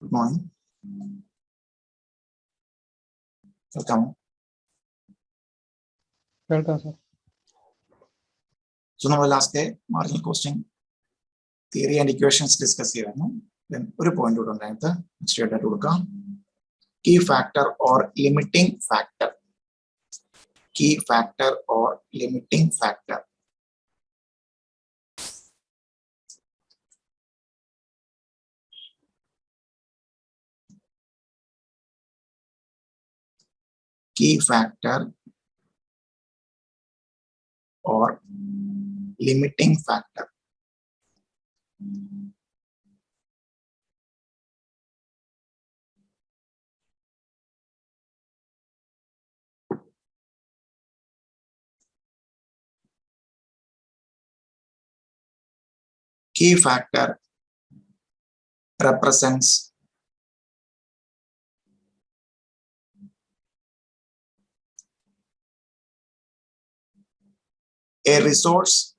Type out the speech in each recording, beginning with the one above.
Good morning. Welcome. Welcome, sir. So now we'll ask a marginal question. Theory and equations discuss here. Then one point would on key factor or limiting factor. Key factor or limiting factor. Key factor or limiting factor. Key factor represents a resource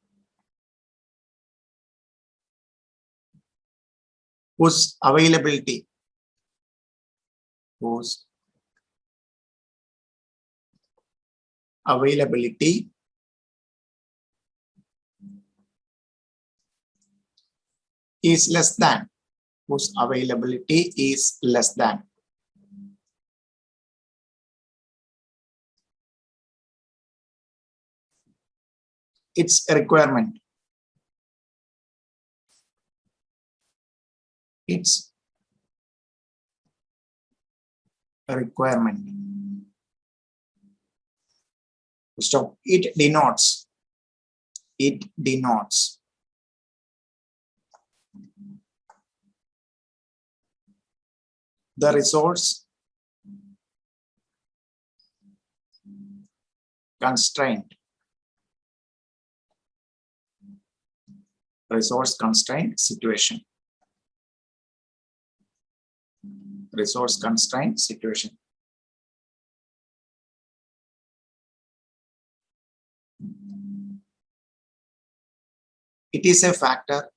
whose availability is less than, whose availability is less than its requirement. Its requirement. Stop. It denotes the resource constraint. Resource constraint situation. Resource constraint situation. It is a factor.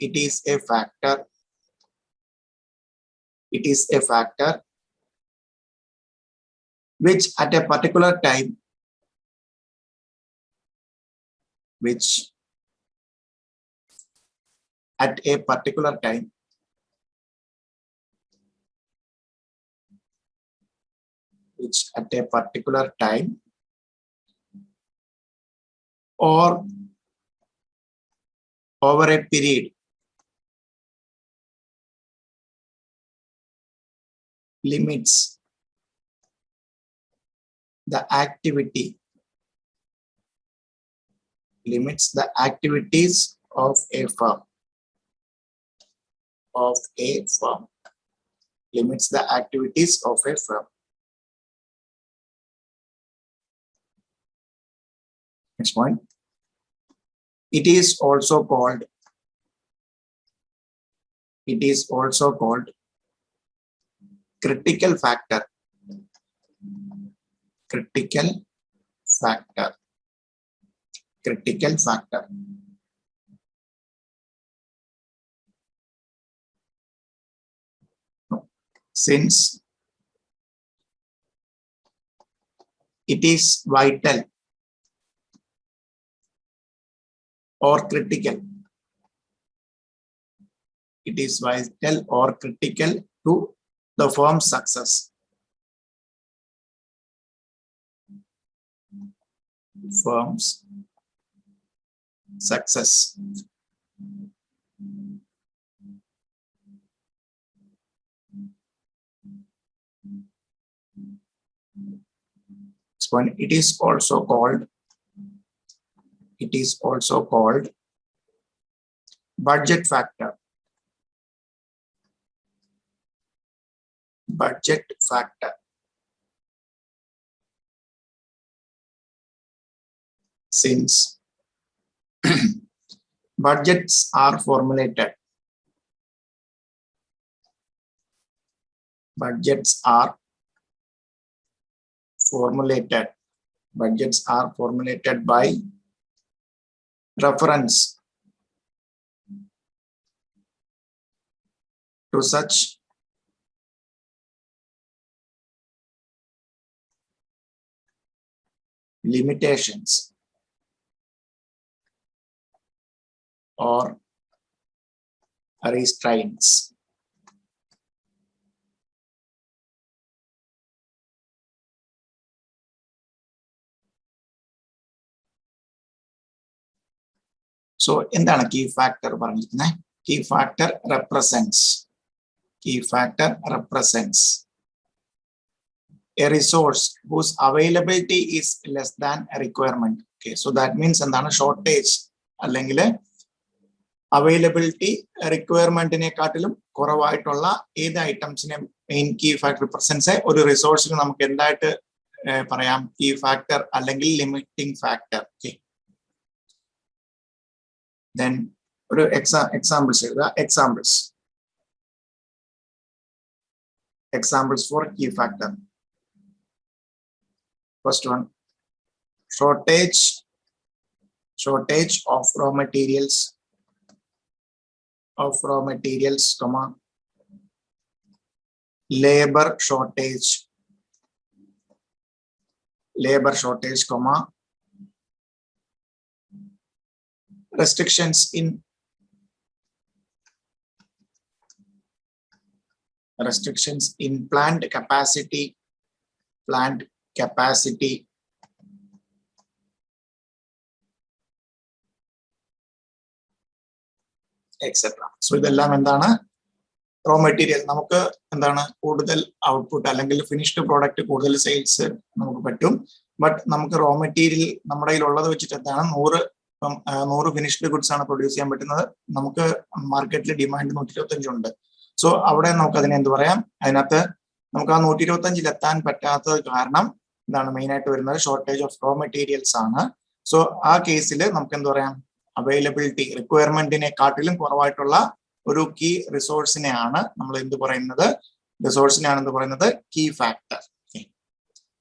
It is a factor. It is a factor which at a particular time, which at a particular time or over a period limits the activity, limits the activities of a firm, limits the activities of a firm. Next point. It is also called critical factor. Critical factor. Critical factor. Since it is vital or critical. It is vital or critical to the firm's success. Firm's success. It is also called budget factor. Budget factor. Since budgets are formulated. Budgets are formulated by reference to such limitations or restraints. So എന്താണ് key factor പറഞ്ഞിരിക്കുന്നത്? Key factor represents a resource whose availability is less than a requirement. Okay, so that means എന്താണ് shortage അല്ലെങ്കിൽ availability റിക്വയർമെന്റിനെക്കാട്ടിലും കുറവായിട്ടുള്ള ഏത് ഐറ്റംസിനെ main key factor represents ഒരു റിസോഴ്സിന് നമുക്ക് എന്തായിട്ട് പറയാം? Key factor അല്ലെങ്കിൽ ലിമിറ്റിംഗ് ഫാക്ടർ. ഓക്കെ, then ഒരു examples എഴുതുക. Examples for key factor. First one, shortage of raw materials, comma, labor shortage, comma, restrictions in plant capacity, etc. So ഇതെല്ലാം എന്താണ്? Raw material നമുക്ക് എന്താണ് കൂടുതൽ ഔട്ട്പുട്ട് അല്ലെങ്കിൽ ഫിനിഷ്ഡ് പ്രോഡക്റ്റ് കൂടുതൽ സെയിൽസ് നമുക്ക് പറ്റും. ബട്ട് നമുക്ക് റോ മെറ്റീരിയൽ നമ്മുടെ കയ്യിലുള്ളത് വെച്ചിട്ട് എന്താണ് 100 ഫിനിഷ്ഡ് ഗുഡ്സ് ആണ് പ്രൊഡ്യൂസ് ചെയ്യാൻ പറ്റുന്നത്. നമുക്ക് മാർക്കറ്റിൽ ഡിമാൻഡ് 125 ഉണ്ട്. സോ അവിടെ നമുക്ക് അതിനെ എന്ത് പറയാം? അതിനകത്ത് നമുക്ക് ആ 125 എത്താൻ പറ്റാത്തത് കാരണം എന്താണ് മെയിൻ ആയിട്ട് വരുന്നത്? ഷോർട്ടേജ് ഓഫ് റോ മെറ്റീരിയൽസ് ആണ്. സോ ആ കേസിൽ നമുക്ക് എന്ത് പറയാം? അവൈലബിലിറ്റി റിക്വയർമെന്റിനെക്കാട്ടിലും കുറവായിട്ടുള്ള ഒരു കീ റിസോഴ്സിനെയാണ് നമ്മൾ എന്ത് പറയുന്നത്? Key factor.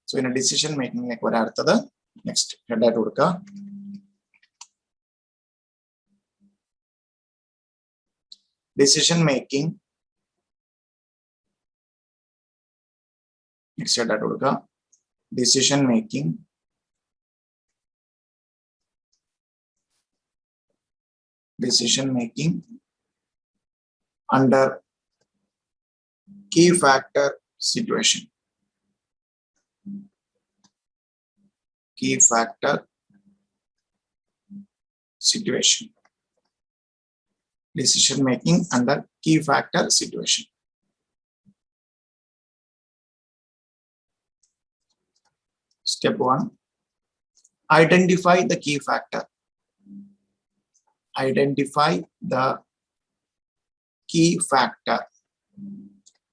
സോ ഇനി ഡിസിഷൻ മേക്കിംഗിലേക്ക് വരാം. അടുത്തത് നെക്സ്റ്റ് ഹെഡായിട്ട് കൊടുക്കുക. ഡിസിഷൻ മേക്കിംഗ് നെക്സ്റ്റ് ഹെഡായിട്ട് കൊടുക്കുക. Decision making under key factor situation. Decision making under key factor situation. Step 1, identify the key factor.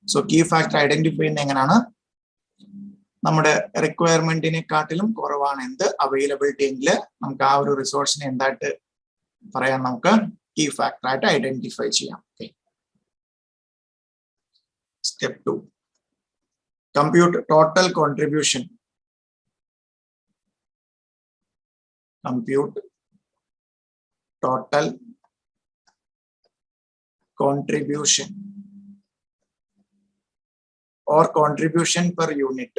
So key factor identify എങ്ങനെയാണ്? നമ്മുടെ റിക്വയർമെന്റിനെക്കാട്ടിലും കുറവാണ് എന്ത്? അവൈലബിലിറ്റി എങ്കിൽ നമുക്ക് ആ ഒരു റിസോഴ്സിനെ എന്തായിട്ട് പറയാം? നമുക്ക് കീ ഫാക്ടർ ആയിട്ട് ഐഡന്റിഫൈ ചെയ്യാം. Step 2, compute total contribution. Or contribution per unit,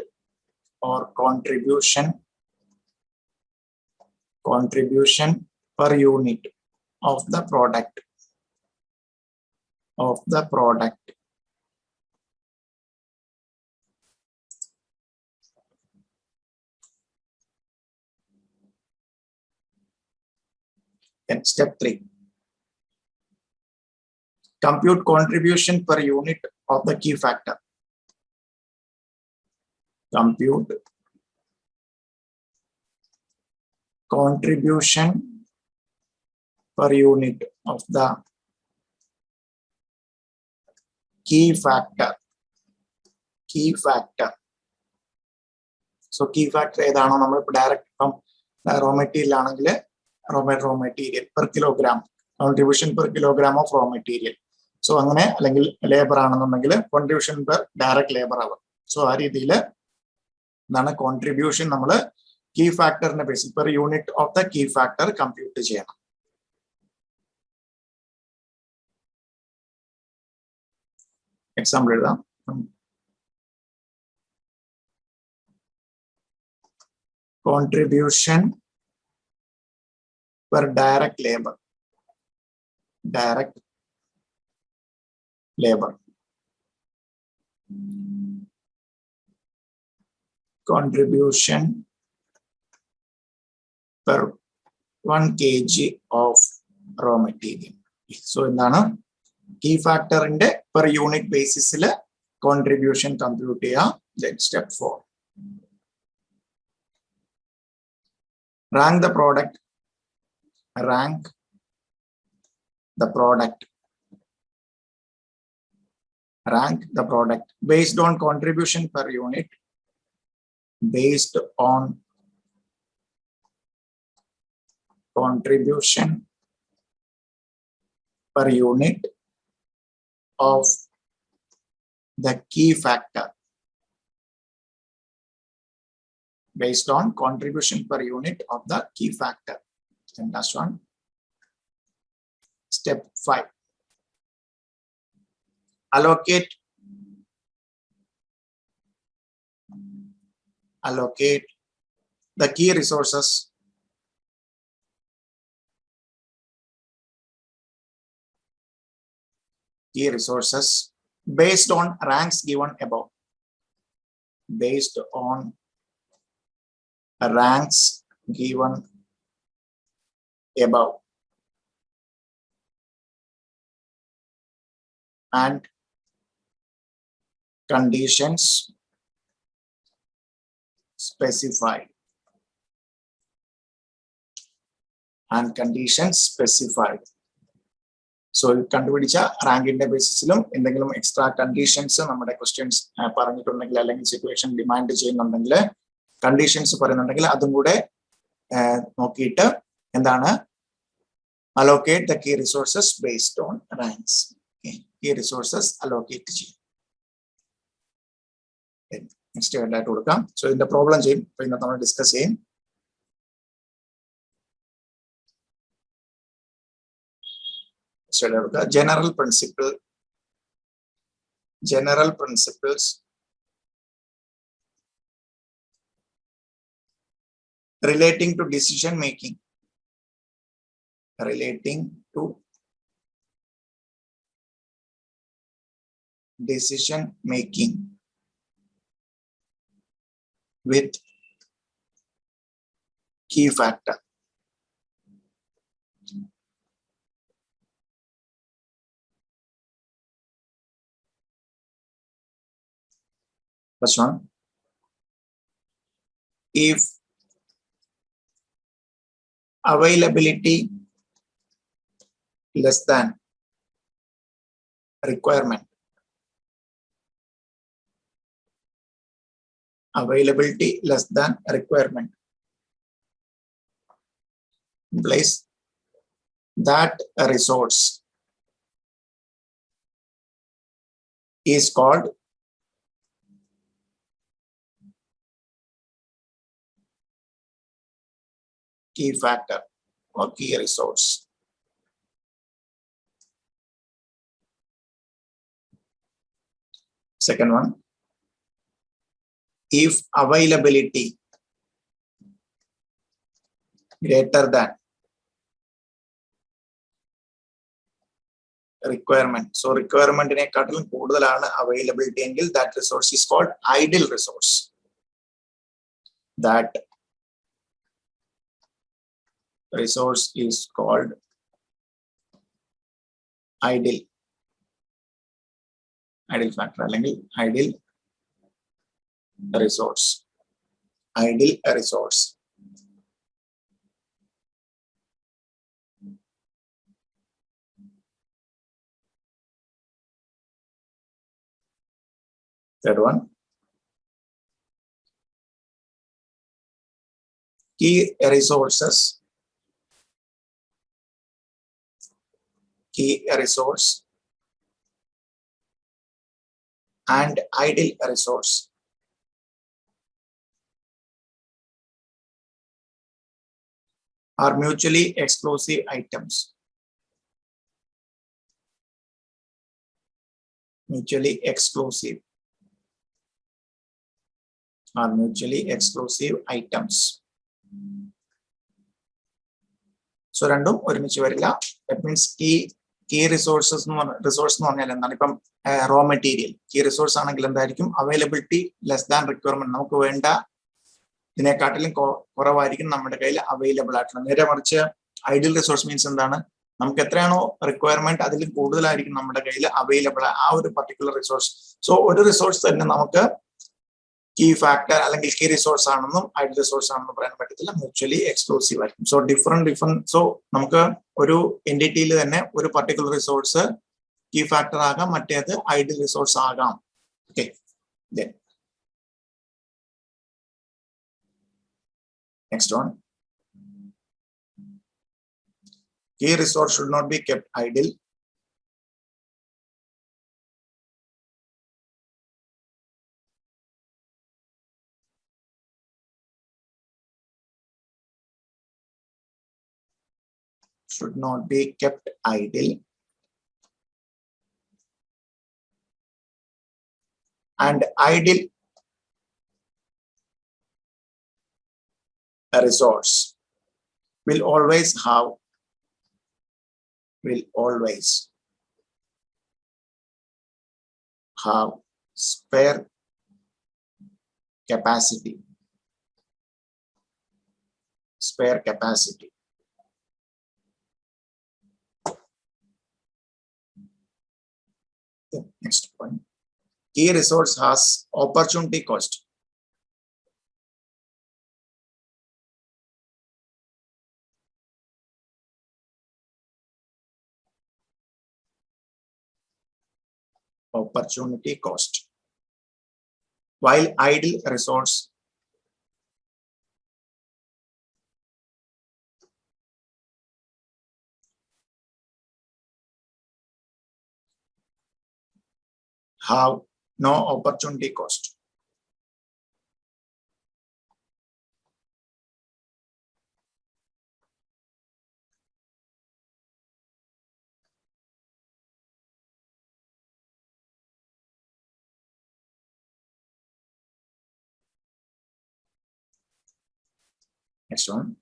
of the product. Then step 3, compute contribution per unit of the key factor. Compute contribution per unit of the key factor. So key factor ഏതാണോ നമ്മൾ direct ഇപ്പം raw material ആണെങ്കിൽ raw material per kilogram, contribution per kilogram of raw material. So അങ്ങനെ അല്ലെങ്കിൽ labour ആണെന്നുണ്ടെങ്കിൽ contribution per direct labor hour. So ആ രീതിയിൽ എന്താണ് കോൺട്രിബ്യൂഷൻ നമ്മൾ കീ ഫാക്ടറിന്റെ ബേസിൽ per unit of the key factor compute ചെയ്യണം. എക്സാമ്പിൾ എഴുതാം. Contribution per direct labour. Direct labour. Contribution per 1 kg of raw material. So എന്താണ് കീ ഫാക്ടറിന്റെ പെർ യൂണിറ്റ് ബേസിസിൽ കോൺട്രിബ്യൂഷൻ കമ്പ്യൂട്ട് ചെയ്യുക. Step 4. Rank the product. Rank the product. Rank the product based on contribution per unit. Based on contribution per unit of the key factor. Based on contribution per unit of the key factor. And last one. Step 5. Allocate the key resources based on ranks given above. Based on ranks given above. And conditions specified. And conditions specified. So കണ്ടുപിടിച്ച റാങ്കിന്റെ ബേസിസിലും എന്തെങ്കിലും extra conditions നമ്മുടെ questions പറഞ്ഞിട്ടുണ്ടെങ്കിൽ അല്ലെങ്കിൽ situation demand ചെയ്യുന്നുണ്ടെങ്കിൽ conditions പറയുന്നുണ്ടെങ്കിൽ അതും കൂടെ നോക്കിയിട്ട് എന്താണ് allocate the key resources based on ranks. Key resources allocate ചെയ്യും. നെക്സ്റ്റ് ആയിട്ട് കൊടുക്കാം. സോ ഇതിന്റെ പ്രോബ്ലം ചെയ്യും. ഇപ്പൊ ഇന്നത്തെ നമ്മൾ ഡിസ്കസ് ചെയ്യും. General principles relating to decision making. Relating to decision making with key factor. First one, if availability less than requirement, availability less than requirement implies that a resource is called key factor or key resource. Second one, if availability greater than requirement, so requirement നെക്കാട്ടിലും കൂടുതലാണ് availability എങ്കിൽ that resource is called idle resource. That resource is called idle factor അല്ലെങ്കിൽ idle resource. Third one, key resource and idle resource are mutually exclusive items. mutually exclusive items. So രണ്ടും ഒരുമിച്ച് വരില്ല. That means key resources resource എന്ന് പറഞ്ഞാൽ എന്താണ്? ഇപ്പം raw material key resource ആണെങ്കിൽ എന്തായിരിക്കും? Availability less than requirement. നമുക്ക് വേണ്ട ഇതിനെക്കാട്ടിലും കുറവായിരിക്കും നമ്മുടെ കയ്യിൽ അവൈലബിൾ ആയിട്ടുള്ള. നേരെ മറിച്ച് ഐഡിയൽ റിസോഴ്സ് മീൻസ് എന്താണ്? നമുക്ക് എത്രയാണോ റിക്വയർമെന്റ് അതിൽ കൂടുതലായിരിക്കും നമ്മുടെ കയ്യിൽ അവൈലബിൾ ആ ഒരു പർട്ടിക്കുലർ റിസോഴ്സ്. സോ ഒരു റിസോഴ്സ് തന്നെ നമുക്ക് കീ ഫാക്ടർ അല്ലെങ്കിൽ കീ റിസോഴ്സ് ആണെന്നും ഐഡിയൽ റിസോഴ്സ് ആണെന്നും പറയാൻ പറ്റത്തില്ല. മ്യൂച്വലി എക്സ്ക്ലൂസീവ് ആയിരിക്കും. സോ ഡിഫറെന്റ് സോ നമുക്ക് ഒരു എൻറ്റിറ്റിയിൽ തന്നെ ഒരു പർട്ടിക്കുലർ റിസോഴ്സ് കീ ഫാക്ടർ ആകാം, മറ്റേത് ഐഡിയൽ റിസോഴ്സ് ആകാം. Okay, next one. Key resource should not be kept idle. Should not be kept idle. And idle a resource will always have spare capacity. The next point. Key resource has opportunity cost. Opportunity cost. While idle resource have no opportunity cost. Next one.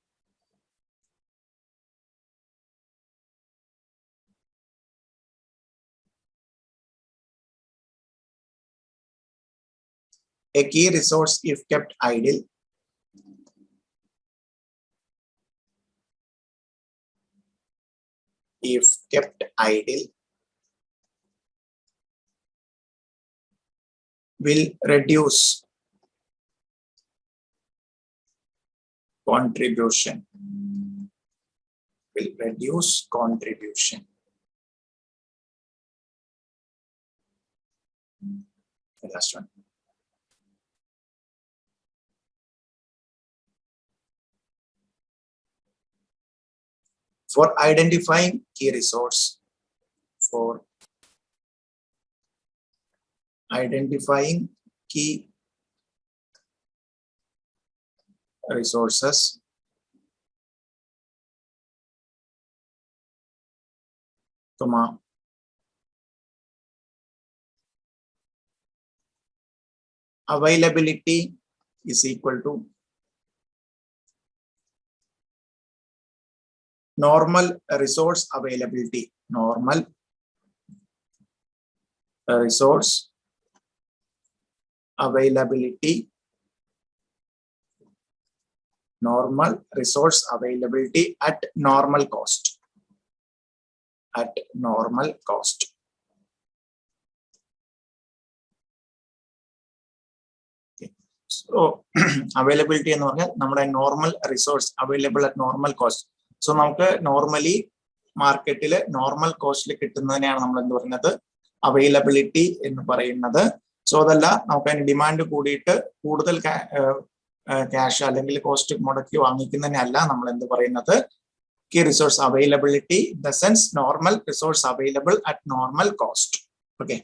A key resource, if kept idle, will reduce contribution. The last one. For identifying key resource, resources, availability is equal to normal resource availability. Normal resource availability at normal cost. Okay. So availability എന്ന് പറഞ്ഞാൽ നമ്മുടെ normal resource available at normal cost. So നമുക്ക് normally മാർക്കറ്റിൽ normal കോസ്റ്റിൽ കിട്ടുന്നതിനെയാണ് നമ്മൾ എന്ത് പറയുന്നത്? Availability എന്ന് പറയുന്നത്. സോ അതല്ല നമുക്ക് അതിന് ഡിമാൻഡ് കൂടിയിട്ട് കൂടുതൽ ക്യാഷ് അല്ലെങ്കിൽ കോസ്റ്റ് മുടക്കി വാങ്ങിക്കുന്നതിനെ അല്ല നമ്മൾ എന്ത് പറയുന്നത്? Key resource availability in the sense normal resource available at normal cost. Okay,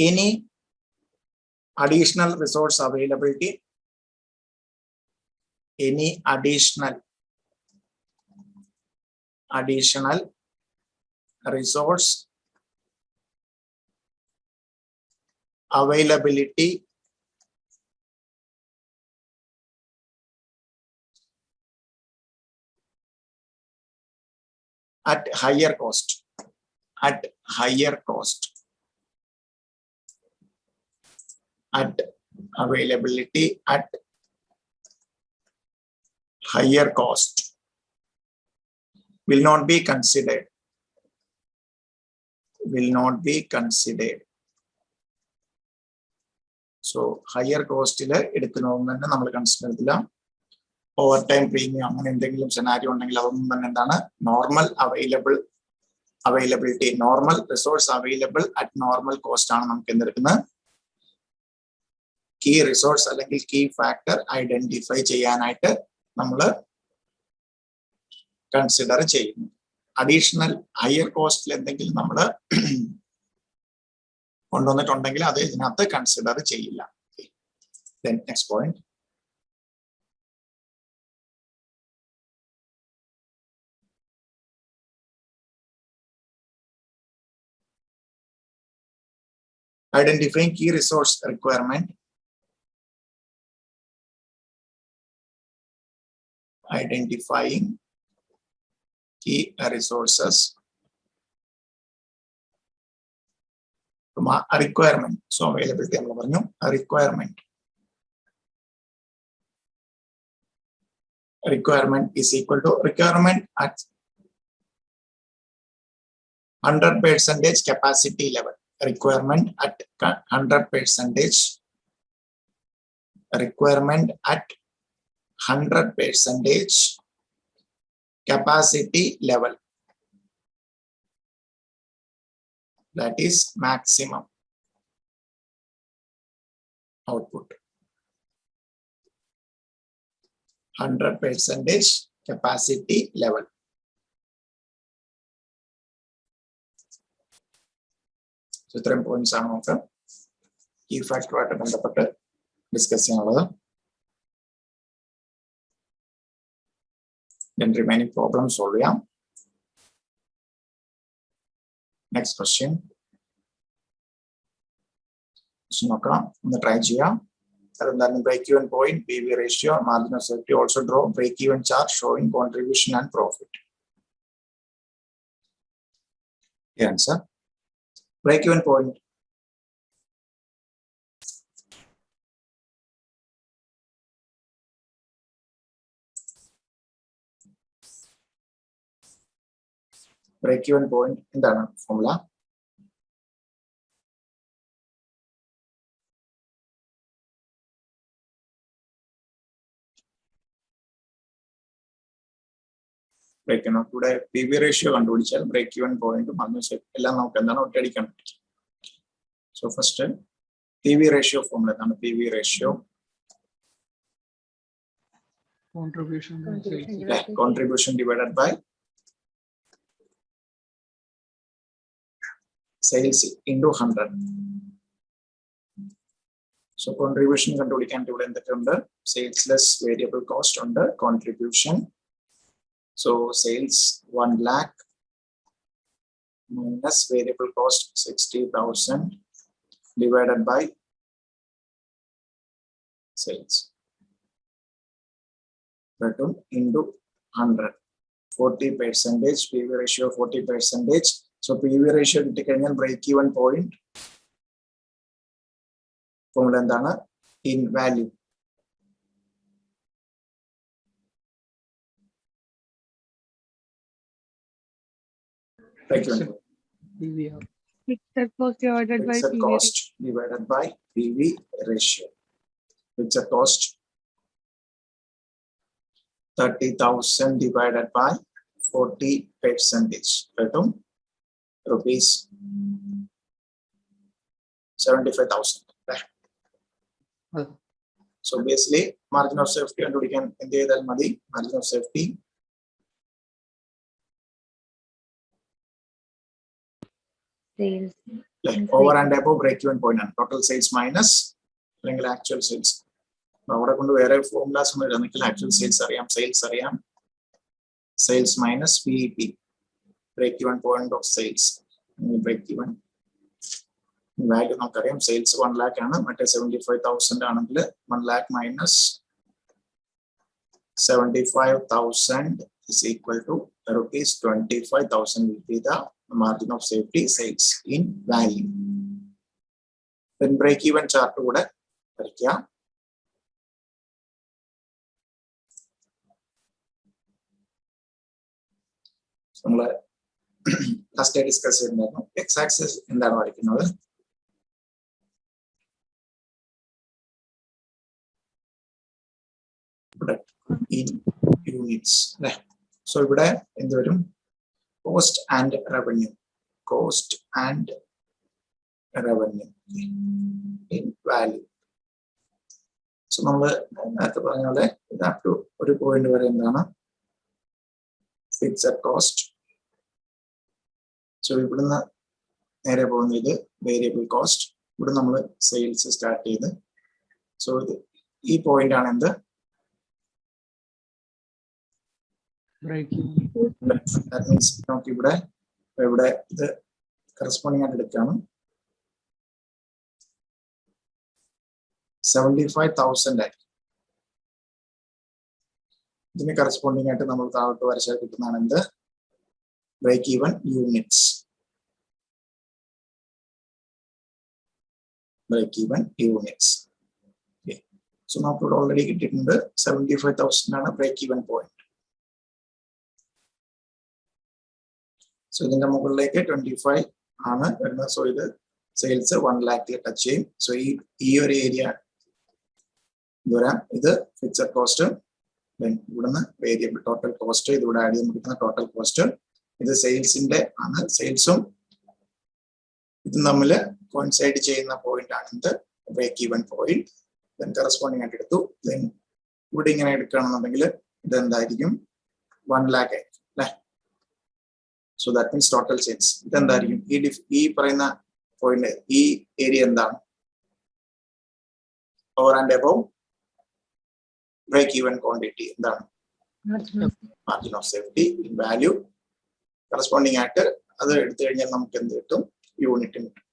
any additional resource availability, any additional resource availability at higher cost. At higher cost. At availability at higher cost will not be considered. Will not be considered. So higher cost il edukkunnonu nammal consider cheyilla. Overtime premium അങ്ങനെ എന്തെങ്കിലും scenario ഉണ്ടെങ്കിൽ അതൊന്നും തന്നെ എന്താണ് normal availability, normal resource available at normal cost ആണ് നമുക്ക് എന്തെടുക്കുന്നത് key resource അല്ലെങ്കിൽ key factor identify ചെയ്യാനായിട്ട് നമ്മൾ കൺസിഡർ ചെയ്യുന്നു. അഡീഷണൽ ഹയർ കോസ്റ്റിൽ എന്തെങ്കിലും നമ്മൾ കൊണ്ടുവന്നിട്ടുണ്ടെങ്കിൽ അത് ഇതിനകത്ത് കൺസിഡർ ചെയ്യില്ല. Next point. Identifying key resource requirement. Identifying key resources. A requirement. So availability a requirement. Requirement is equal to requirement at 100% capacity level. Requirement at 100%. Requirement at 100% capacity level. That is maximum output. 100% capacity level. So 3 points ആണ് നമുക്ക് key factor ആയിട്ട് ബന്ധപ്പെട്ട് discuss ചെയ്യാനുള്ളത്. Then remaining problems solve ചെയ്യാം. Next question. നോക്കാം, ഒന്ന് try ചെയ്യാം. അതെന്താണ് break even point, PV ratio, margin of safety. Also draw break even chart showing contribution and profit. The answer. Break even point. Break even point എന്താണ് formula? Break even കൂടെ P V ratio കണ്ടുപിടിച്ചാൽ break even പോയിന്റും എല്ലാം നമുക്ക് എന്താണ് ഒറ്റയടിക്കാൻ പറ്റും. So first P V ratio formula എന്താണ്? P V ratio contribution divided by sales into 100. So contribution കണ്ടുപിടിക്കാൻ ഇവിടെ എന്തൊക്കെയുണ്ട്? Sales less variable cost ഉണ്ട്, contribution. So sales 1 lakh minus variable cost 60,000 divided by sales. Return into 100. 40%, PV ratio 40%. So PV ratio കിട്ടിക്കഴിഞ്ഞാൽ break even point formula എന്താണ്? In value. Break even point. Fixed cost divided by Fixed PV cost divided by PV ratio. Fixed cost 30,000 divided by 40%. Return rupees 75,000. Right? So basically, margin of safety and we can margin of safety. sales. Like over and above break even point and total sales minus actual sales. Now, formulas actual sales sales minus PEP. Break even point of sales. Break even value നമുക്കറിയാം sales 1 lakh ആണ്, മറ്റേ 75,000 ആണെങ്കിൽ 1 lakh minus 75,000 is equal to rupees 25,000 will be the margin of safety sales in value. Then break even chart കൂടെ വരയ്ക്കുക. നമ്മൾ last discuss ചെയ്തിട്ടുണ്ടായിരുന്നു. X axis എന്താണ് വരയ്ക്കുന്നത്? ഇൻ യൂണിറ്റ്സ് അല്ലെ. സോ ഇവിടെ എന്ത് വരും? Cost and revenue, cost and revenue in value. So നമ്മൾ നേരത്തെ പറഞ്ഞ പോലെ ഇത് അപ് ടു ഒരു പോയിന്റ് വരെ എന്താണ് ഫിക്സഡ് കോസ്റ്റ്. സോ ഇവിടുന്ന് നേരെ പോകുന്ന ഇത് വേരിയബിൾ കോസ്റ്റ്. ഇവിടെ നമ്മൾ സെയിൽസ് സ്റ്റാർട്ട് ചെയ്ത്, സോ ഇത് ഈ പോയിന്റ് ആണ് എന്ത്? That means നമുക്ക് ഇവിടെ ഇത് കറസ്പോണ്ടിങ് ആയിട്ട് എടുക്കുകയാണ്. 75,000 ആയി. ഇതിന് കറസ്പോണ്ടിങ് ആയിട്ട് നമ്മൾ താഴോട്ട് വരച്ചാൽ കിട്ടുന്നതാണ് എന്ത്? Break even units. Break even units. So നമുക്ക് ഇവിടെ ഓൾറെഡി കിട്ടിയിട്ടുണ്ട് 75,000 ആണ് ബ്രേക്ക് ഈവൻ പോയിന്റ്. സോ ഇതിന്റെ മുകളിലേക്ക് 25 ആണ് വരുന്നത്. സോ ഇത് സെയിൽസ് 1 lakh ടച്ച് ചെയ്യും. സോ ഈ ഒരു ഏരിയ വരാം. ഇത് ഫിക്സഡ് കോസ്റ്റ്, ഇവിടുന്ന് വേരിയബിൾ ടോട്ടൽ കോസ്റ്റ്, ഇതിവിടെ ആഡ് ചെയ്യുമ്പോൾ കിട്ടുന്ന ടോട്ടൽ കോസ്റ്റ്. ഇത് സെയിൽസിന്റെ ആണ്. സെയിൽസും ഇതും തമ്മിൽ കോയിൻസൈഡ് ചെയ്യുന്ന പോയിന്റ് ആണ് ഇത് break even point. Then corresponding ആയിട്ട് എടുത്തു. ദെൻ ഇവിടെ ഇങ്ങനെ എടുക്കുകയാണെന്നുണ്ടെങ്കിൽ ഇത് എന്തായിരിക്കും? 1 lakh ആയിരിക്കും അല്ലെ. So that means total sales ഇതെന്തായിരിക്കും? ഈ പറയുന്ന പോയിന്റ്, ഈ ഏരിയ എന്താണ്? Over and above break even quantity എന്താണ്? Margin of safety in value. Corresponding ആയിട്ട് അത് എടുത്തു കഴിഞ്ഞാൽ നമുക്ക് എന്ത് കിട്ടും? യൂണിറ്റ് കിട്ടും.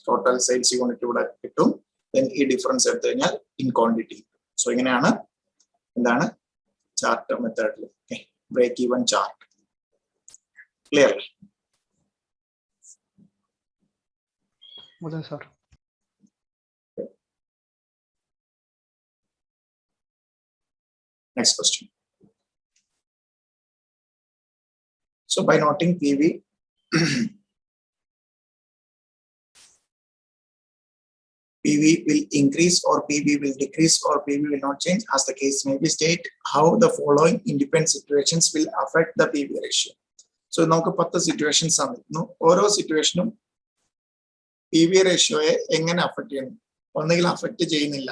ടോട്ടൽ സെയിൽസ് യൂണിറ്റ് ഇവിടെ കിട്ടും. ദെൻ ഈ ഡിഫറൻസ് എടുത്തു കഴിഞ്ഞാൽ ഇൻ ക്വാണ്ടിറ്റി. സോ ഇങ്ങനെയാണ് എന്താണ് ചാർട്ട് മെത്തേഡിൽ break even chart. Clear? sir. Next question. So by noting PV, PV will increase or PV will decrease or PV will not change as the case may be. State how the following independent situations will affect the PV ratio. So നമുക്ക് 10 situations ആണ്. ഓരോ സിറ്റുവേഷനും PV റേഷ്യോയെ എങ്ങനെ affect ചെയ്യുന്നു? ഒന്നുകിൽ affect ചെയ്യുന്നില്ല,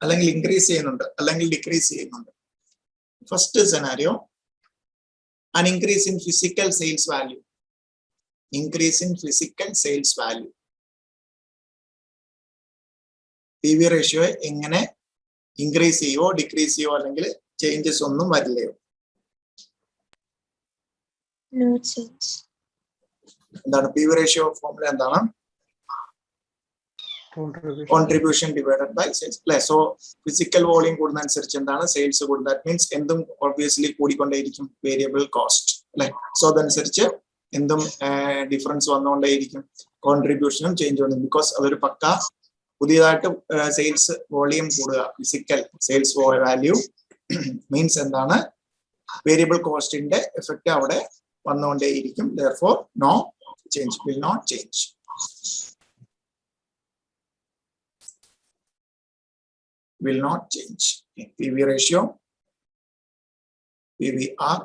അല്ലെങ്കിൽ increase ചെയ്യുന്നുണ്ട്, അല്ലെങ്കിൽ ഡിക്രീസ് ചെയ്യുന്നുണ്ട്. First scenario, an increase in physical sales value. Increase in physical sales value. PV റേഷ്യോയെ എങ്ങനെ ഇൻക്രീസ് ചെയ്യോ ഡിക്രീസ് ചെയ്യോ അല്ലെങ്കിൽ ചേഞ്ചസ് ഒന്നും വരില്ലയോ? No change. എന്താണ് PV റേഷ്യോ ഫോർമുല? എന്താണ്? കോൺട്രിബ്യൂഷൻ ഡിവൈഡഡ് ബൈ സെയിൽസ് അല്ലെ. സോ ഫിസിക്കൽ വോളിയം കൂടുന്നതനുസരിച്ച് എന്താണ് സെയിൽസ് കൂടുന്നത്. ദാറ്റ് മീൻസ് എന്തും ഓബ്വിയസ്ലി കൂടിക്കൊണ്ടേയിരിക്കും, വേരിയബിൾ കോസ്റ്റ് അല്ലെ. സോ അതനുസരിച്ച് എന്തും ഡിഫറൻസ് വന്നുകൊണ്ടേയിരിക്കും. കോൺട്രിബ്യൂഷനും ചേഞ്ച് വന്നു. ബിക്കോസ് അതൊരു പക്ക പുതിയതായിട്ട് സെയിൽസ് വോളിയം കൂടുക, ഫിസിക്കൽ സെയിൽസ് വാല്യൂ മീൻസ് എന്താണ്? വേരിയബിൾ കോസ്റ്റിന്റെ എഫക്റ്റ് അവിടെ വന്നുകൊണ്ടേയിരിക്കും. therefore no change, will not change. Will not change. PV ratio, PVR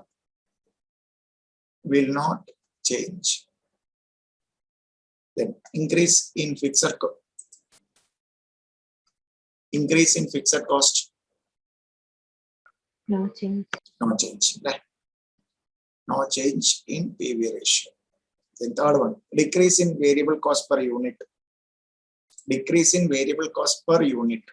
will not change. Then increase in fixed cost. No change. No change. Right? No change in PV ratio. Then third one, decrease in variable cost per unit. Decrease in variable cost per unit.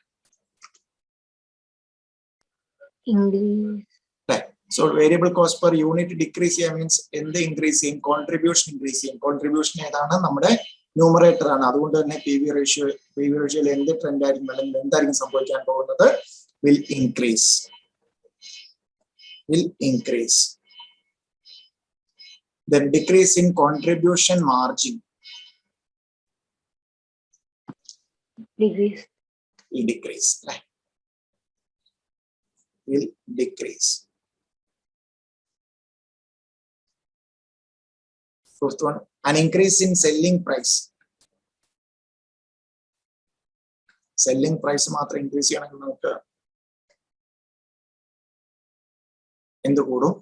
Increase. Right. So variable cost per unit decrease means in the increase in contribution increase in contribution ഏതാണ്? നമ്മുടെ numerator ആണ്. അതുകൊണ്ട് തന്നെ P V റേഷ്യോയിൽ എന്ത് trend ആയിരിക്കും അല്ലെങ്കിൽ എന്തായിരിക്കും സംഭവിക്കാൻ പോകുന്നത്? Will increase. Then decrease in contribution margin. Decrease. Will decrease. Right? Will decrease. Fourth one, an increase in selling price. Selling price മാത്രം increase ചെയ്യണമെങ്കിൽ നമുക്ക് എന്ത് കൂടും?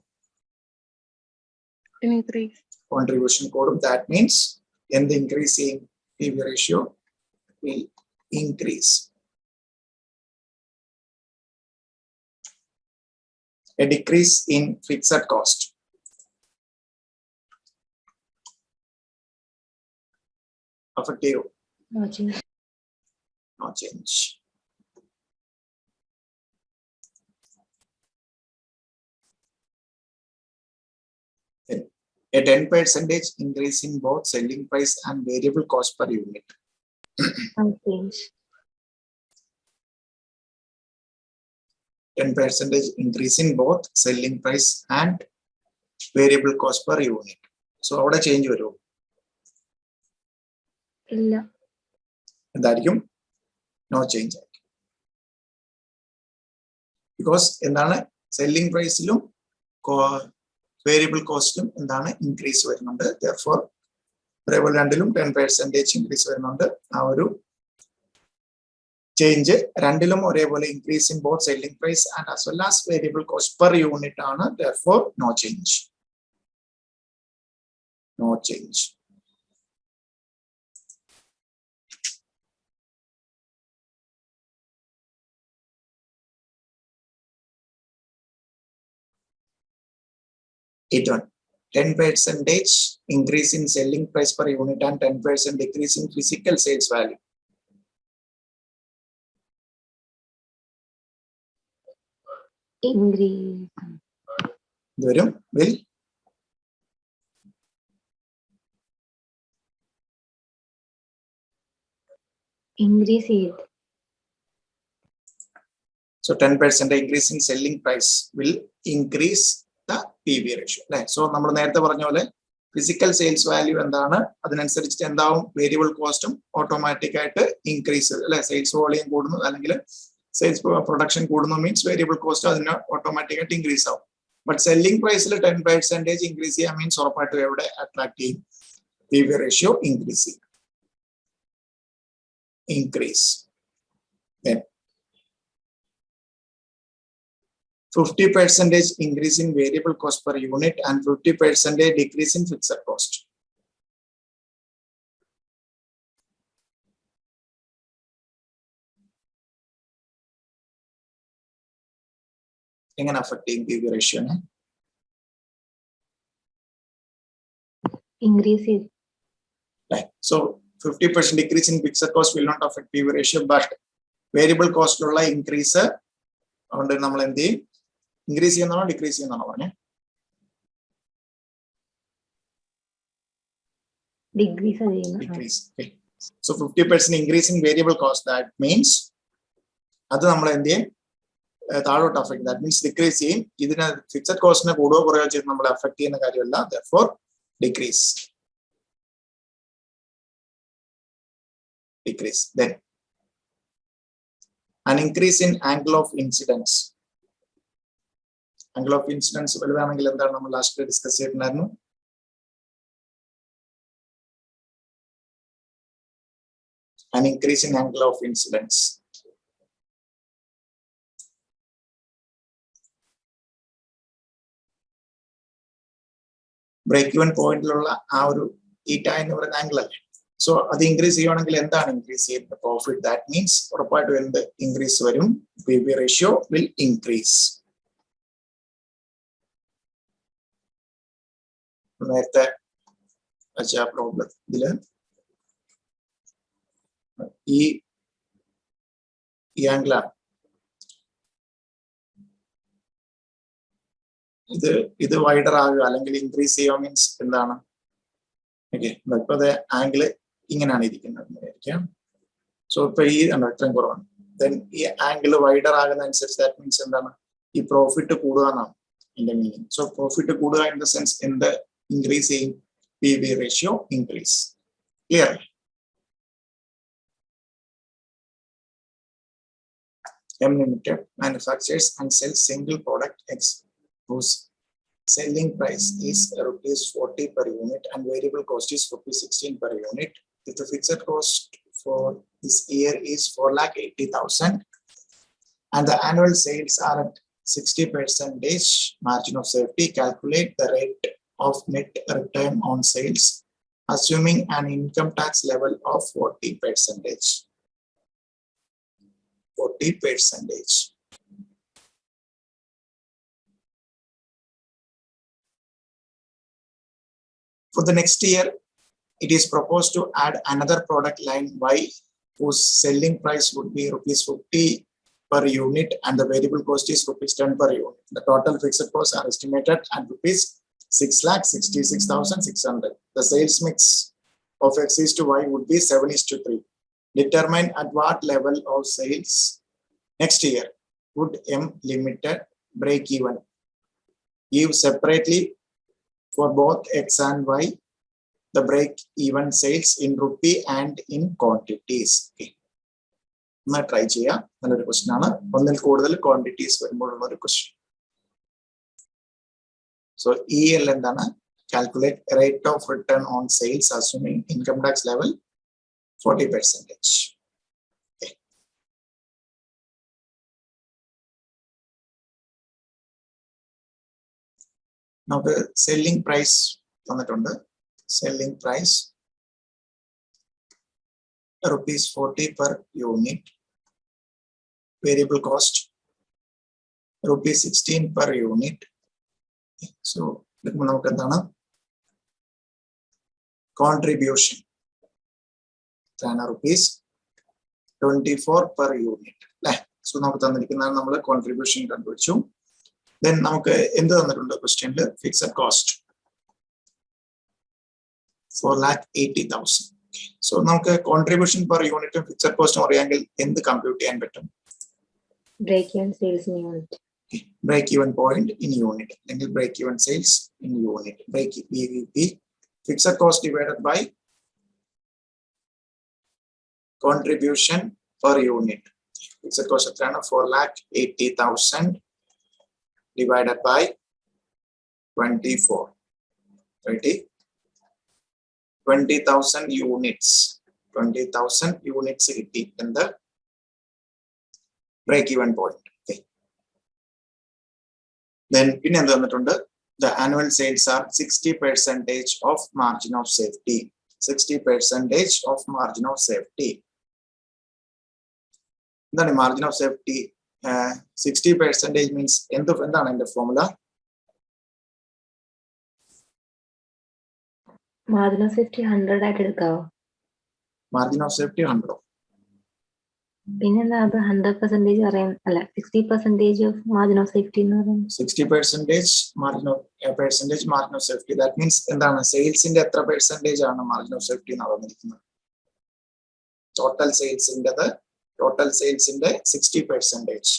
Increase. Contribution കൂടും. That means എന്ത് increase ചെയ്യും? PV ratio will increase. A decrease in fixed cost. Affective. No change. No change. A 10% increase in both selling price and variable cost per unit. No change. 10% increase in both selling price and variable cost per unit. So അവിടെ change വരുമോ? ഇല്ല. എന്തായിരിക്കും? No change ആയിരിക്കും. Because എന്താണ് selling പ്രൈസിലും variable കോസ്റ്റിലും എന്താണ് increase വരുന്നുണ്ട്. Therefore അതേപോലെ രണ്ടിലും 10% ഇൻക്രീസ് വരുന്നുണ്ട്. ആ ഒരു ചേഞ്ച് രണ്ടിലും ഒരേപോലെ increase in both selling price and as well as variable cost per unit ആണ്. Therefore no change. No change. It on 10% increase in selling price per unit and 10% decrease in physical sales value. Increase. വരും. Will Increase ചെയ്ത്. so 10% increase in selling price will increase the PV ratio. അല്ലെ? So നമ്മൾ നേരത്തെ പറഞ്ഞ പോലെ physical sales value എന്താണ്, അതിനനുസരിച്ചിട്ട് എന്താവും വേരിയബിൾ കോസ്റ്റും ഓട്ടോമാറ്റിക് ആയിട്ട് ഇൻക്രീസ്. അല്ലെ? സെയിൽസ് വോളിയം കൂടുന്നു അല്ലെങ്കിൽ സെയിൽസ് പ്രൊഡക്ഷൻ കൂടുന്നു മീൻസ് വേരിയബിൾ കോസ്റ്റ് അതിന് ഓട്ടോമാറ്റിക് ആയിട്ട് ഇൻക്രീസ് ആവും. ബട്ട് സെല്ലിംഗ് പ്രൈസിൽ 10% ഇൻക്രീസ് ചെയ്യാൻ മീൻസ് ഉറപ്പായിട്ടും എവിടെ അട്രാക്ട് ചെയ്യും? PV ratio ഇൻക്രീസ് ചെയ്യും. Increase. Then 50% increase in variable cost per unit and 50% decrease in fixed cost. എങ്ങനെ അഫക്ട് ചെയ്യും PV ratio? Increase ചെയ്ത്. Right. So 50% decrease in fixed cost will not affect PV ratio, but variable cost ഉള്ള increase അതുകൊണ്ട് നമ്മൾ എന്ത് ചെയ്യും? Increase ചെയ്യുന്നതാണോ decrease ചെയ്യുന്നതാണോ പറഞ്ഞേ? Decrease. Okay. So 50% increase in variable cost, that means അത് നമ്മൾ എന്ത് ചെയ്യും? താഴോട്ട് അഫക്ട്. ദാറ്റ് മീൻസ് ഡിക്രീസ് ചെയ്യും. ഇതിന് ഫിക്സഡ് കോസ്റ്റിനെ കൂടുകയോ കുറയോ ചെയ്ത് നമ്മളെ അഫക്ട് ചെയ്യുന്ന കാര്യമല്ല. Therefore decrease. Then an increase in angle of incidence. Angle of incidence വലുതാണെങ്കിൽ എന്താണ് നമ്മൾ ലാസ്റ്റ് ഡിസ്കസ് ചെയ്തിട്ടുണ്ടായിരുന്നു? An increase in angle of incidence. Break even പോയിന്റിലുള്ള ആ ഒരു ഈറ്റ എന്ന് പറയുന്ന ആംഗിൾ അല്ലേ? സോ അത് ഇൻക്രീസ് ചെയ്യുവാണെങ്കിൽ എന്താണ് ഇൻക്രീസ് ചെയ്യുന്നത്? പ്രോഫിറ്റ്. ദാറ്റ് മീൻസ് ഉറപ്പായിട്ടും എന്ത് ഇൻക്രീസ് വരും? PV ratio will increase. നേരത്തെ വെച്ച പ്രോബ്ലം ഇതില് ഈ ആംഗിളാണ്. ഇത് വൈഡർ ആകുക അല്ലെങ്കിൽ ഇൻക്രീസ് ചെയ്യുക മീൻസ് എന്താണ്? ഓക്കെ, ഇപ്പൊ ആംഗിള് ഇങ്ങനെയാണ് ഇരിക്കുന്നത് വിചാരിക്കാം. സോ ഇപ്പൊ ഈ ഇത്രയും കുറവാണ്. ദെൻ ഈ ആംഗിൾ വൈഡർ ആകുന്ന അനുസരിച്ച് ദാറ്റ് മീൻസ് എന്താണ്, ഈ പ്രോഫിറ്റ് കൂടുക എന്നാണ് ഇതിന്റെ മീനിങ്. സോ പ്രോഫിറ്റ് കൂടുക ഇൻ ദ സെൻസ് എന്ത് ഇൻക്രീസ് ചെയ്യും, P V ratio increase. Clear? M Limited manufactures and sells single product X whose selling price is rupees 40 per unit and variable cost is rupees 16 per unit. If the fixed cost for this year is 4,80,000 and the annual sales are at 60% margin of safety, calculate the rate of net return on sales assuming an income tax level of 40%. 40%. For the next year, it is proposed to add another product line Y whose selling price would be rupees 50 per unit and the variable cost is rupees 10 per unit. The total fixed costs are estimated at rupees 6,66,600. The sales mix of X is to Y would be 7:3. Determine at what level of sales next year would M Limited break even. Give separately for both X and Y the break even sales in rupee and in quantities. Okay. Try ചെയ്യാം. നല്ലൊരു question ആണ്. ഒന്നിൽ കൂടുതൽ quantities വരുമ്പോഴുള്ള ഒരു question. So EL എന്താണ്? Calculate rate of return on sales assuming income tax level 40%. Okay. Now the selling price തന്നിട്ടുണ്ട്. Selling price rupees 40 per unit. Variable cost rupees 16 per unit. So നമുക്ക് എന്താണ് contribution rupees 24 per unit. So നമുക്ക് തന്നിരിക്കുന്നതാണ് നമ്മൾ contribution കണ്ടുപിടിച്ചു. Then നമുക്ക് എന്ത് തന്നിട്ടുണ്ട് ക്വസ്റ്റ്യനിൽ? Fixed cost 4,80,000. സോ നമുക്ക് കോൺട്രിബ്യൂഷൻ പെർ യൂണിറ്റും ഫിക്സഡ് കോസ്റ്റും അറിയാമെങ്കിൽ എന്ത് കമ്പ്യൂട്ട് ചെയ്യാൻ പറ്റും? break even sales in unit. Break even point in unit അല്ലെങ്കിൽ break even sales in unit. Break BVP fixed cost divided by contribution per unit. Fixed cost എത്രയാണ്? 4,80,000 divided by 24. 20,000 units. 20,000 units കിട്ടി in the break even point. Okay. Then പിന്നെ എന്ത് തന്നിട്ടുണ്ട്? The annual sales are 60% of margin of safety. 60% of margin of safety. എന്താണ് margin of safety? 60% means എന്താണ് എന്റെ formula? Margin of safety 100 ആയിട്ട് എടുക്കാവോ? Margin of safety 100. പിന്നെന്താ അത് 100% പറയാൻ അല്ല 60% ഓഫ് മാർജിൻ ഓഫ് സേഫ്റ്റി എന്ന് പറയുന്നത്? 60% margin of safety. That means എന്താണ്? സെയിൽസിന്റെ എത്ര പെർസെന്റേജ് ആണ് മാർജിൻ ഓഫ് സേഫ്റ്റി എന്ന് പറഞ്ഞിരിക്കുന്നത്? ടോട്ടൽ സെയിൽസിന്റെ 60%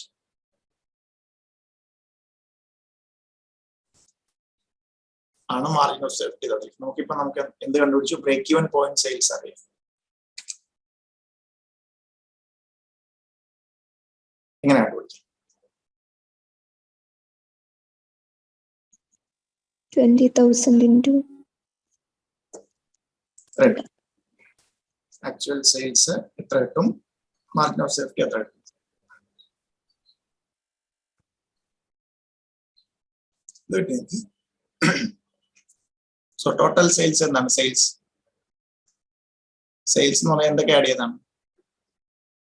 ആണ് മാർജിൻ ഓഫ് സേഫ്റ്റി തന്നിരിക്കുന്നത്. നമുക്ക് എന്ത് കണ്ടുപിടിച്ചു? ബ്രേക്ക് ഈവൻ പോയിന്റ് സെയിൽസ് അറിയാം. എങ്ങനെ കണ്ടുപിടിക്കും? 20,000 into ആക്ച്വൽ സെയിൽസ് എത്ര കിട്ടും? മാർജിൻ ഓഫ് സേഫ്റ്റി എത്ര കിട്ടും? സോ ടോട്ടൽ സെയിൽസ് എന്താണ്? സെയിൽസ് എന്ന് പറഞ്ഞാൽ എന്തൊക്കെ ആഡ് ചെയ്താണ്?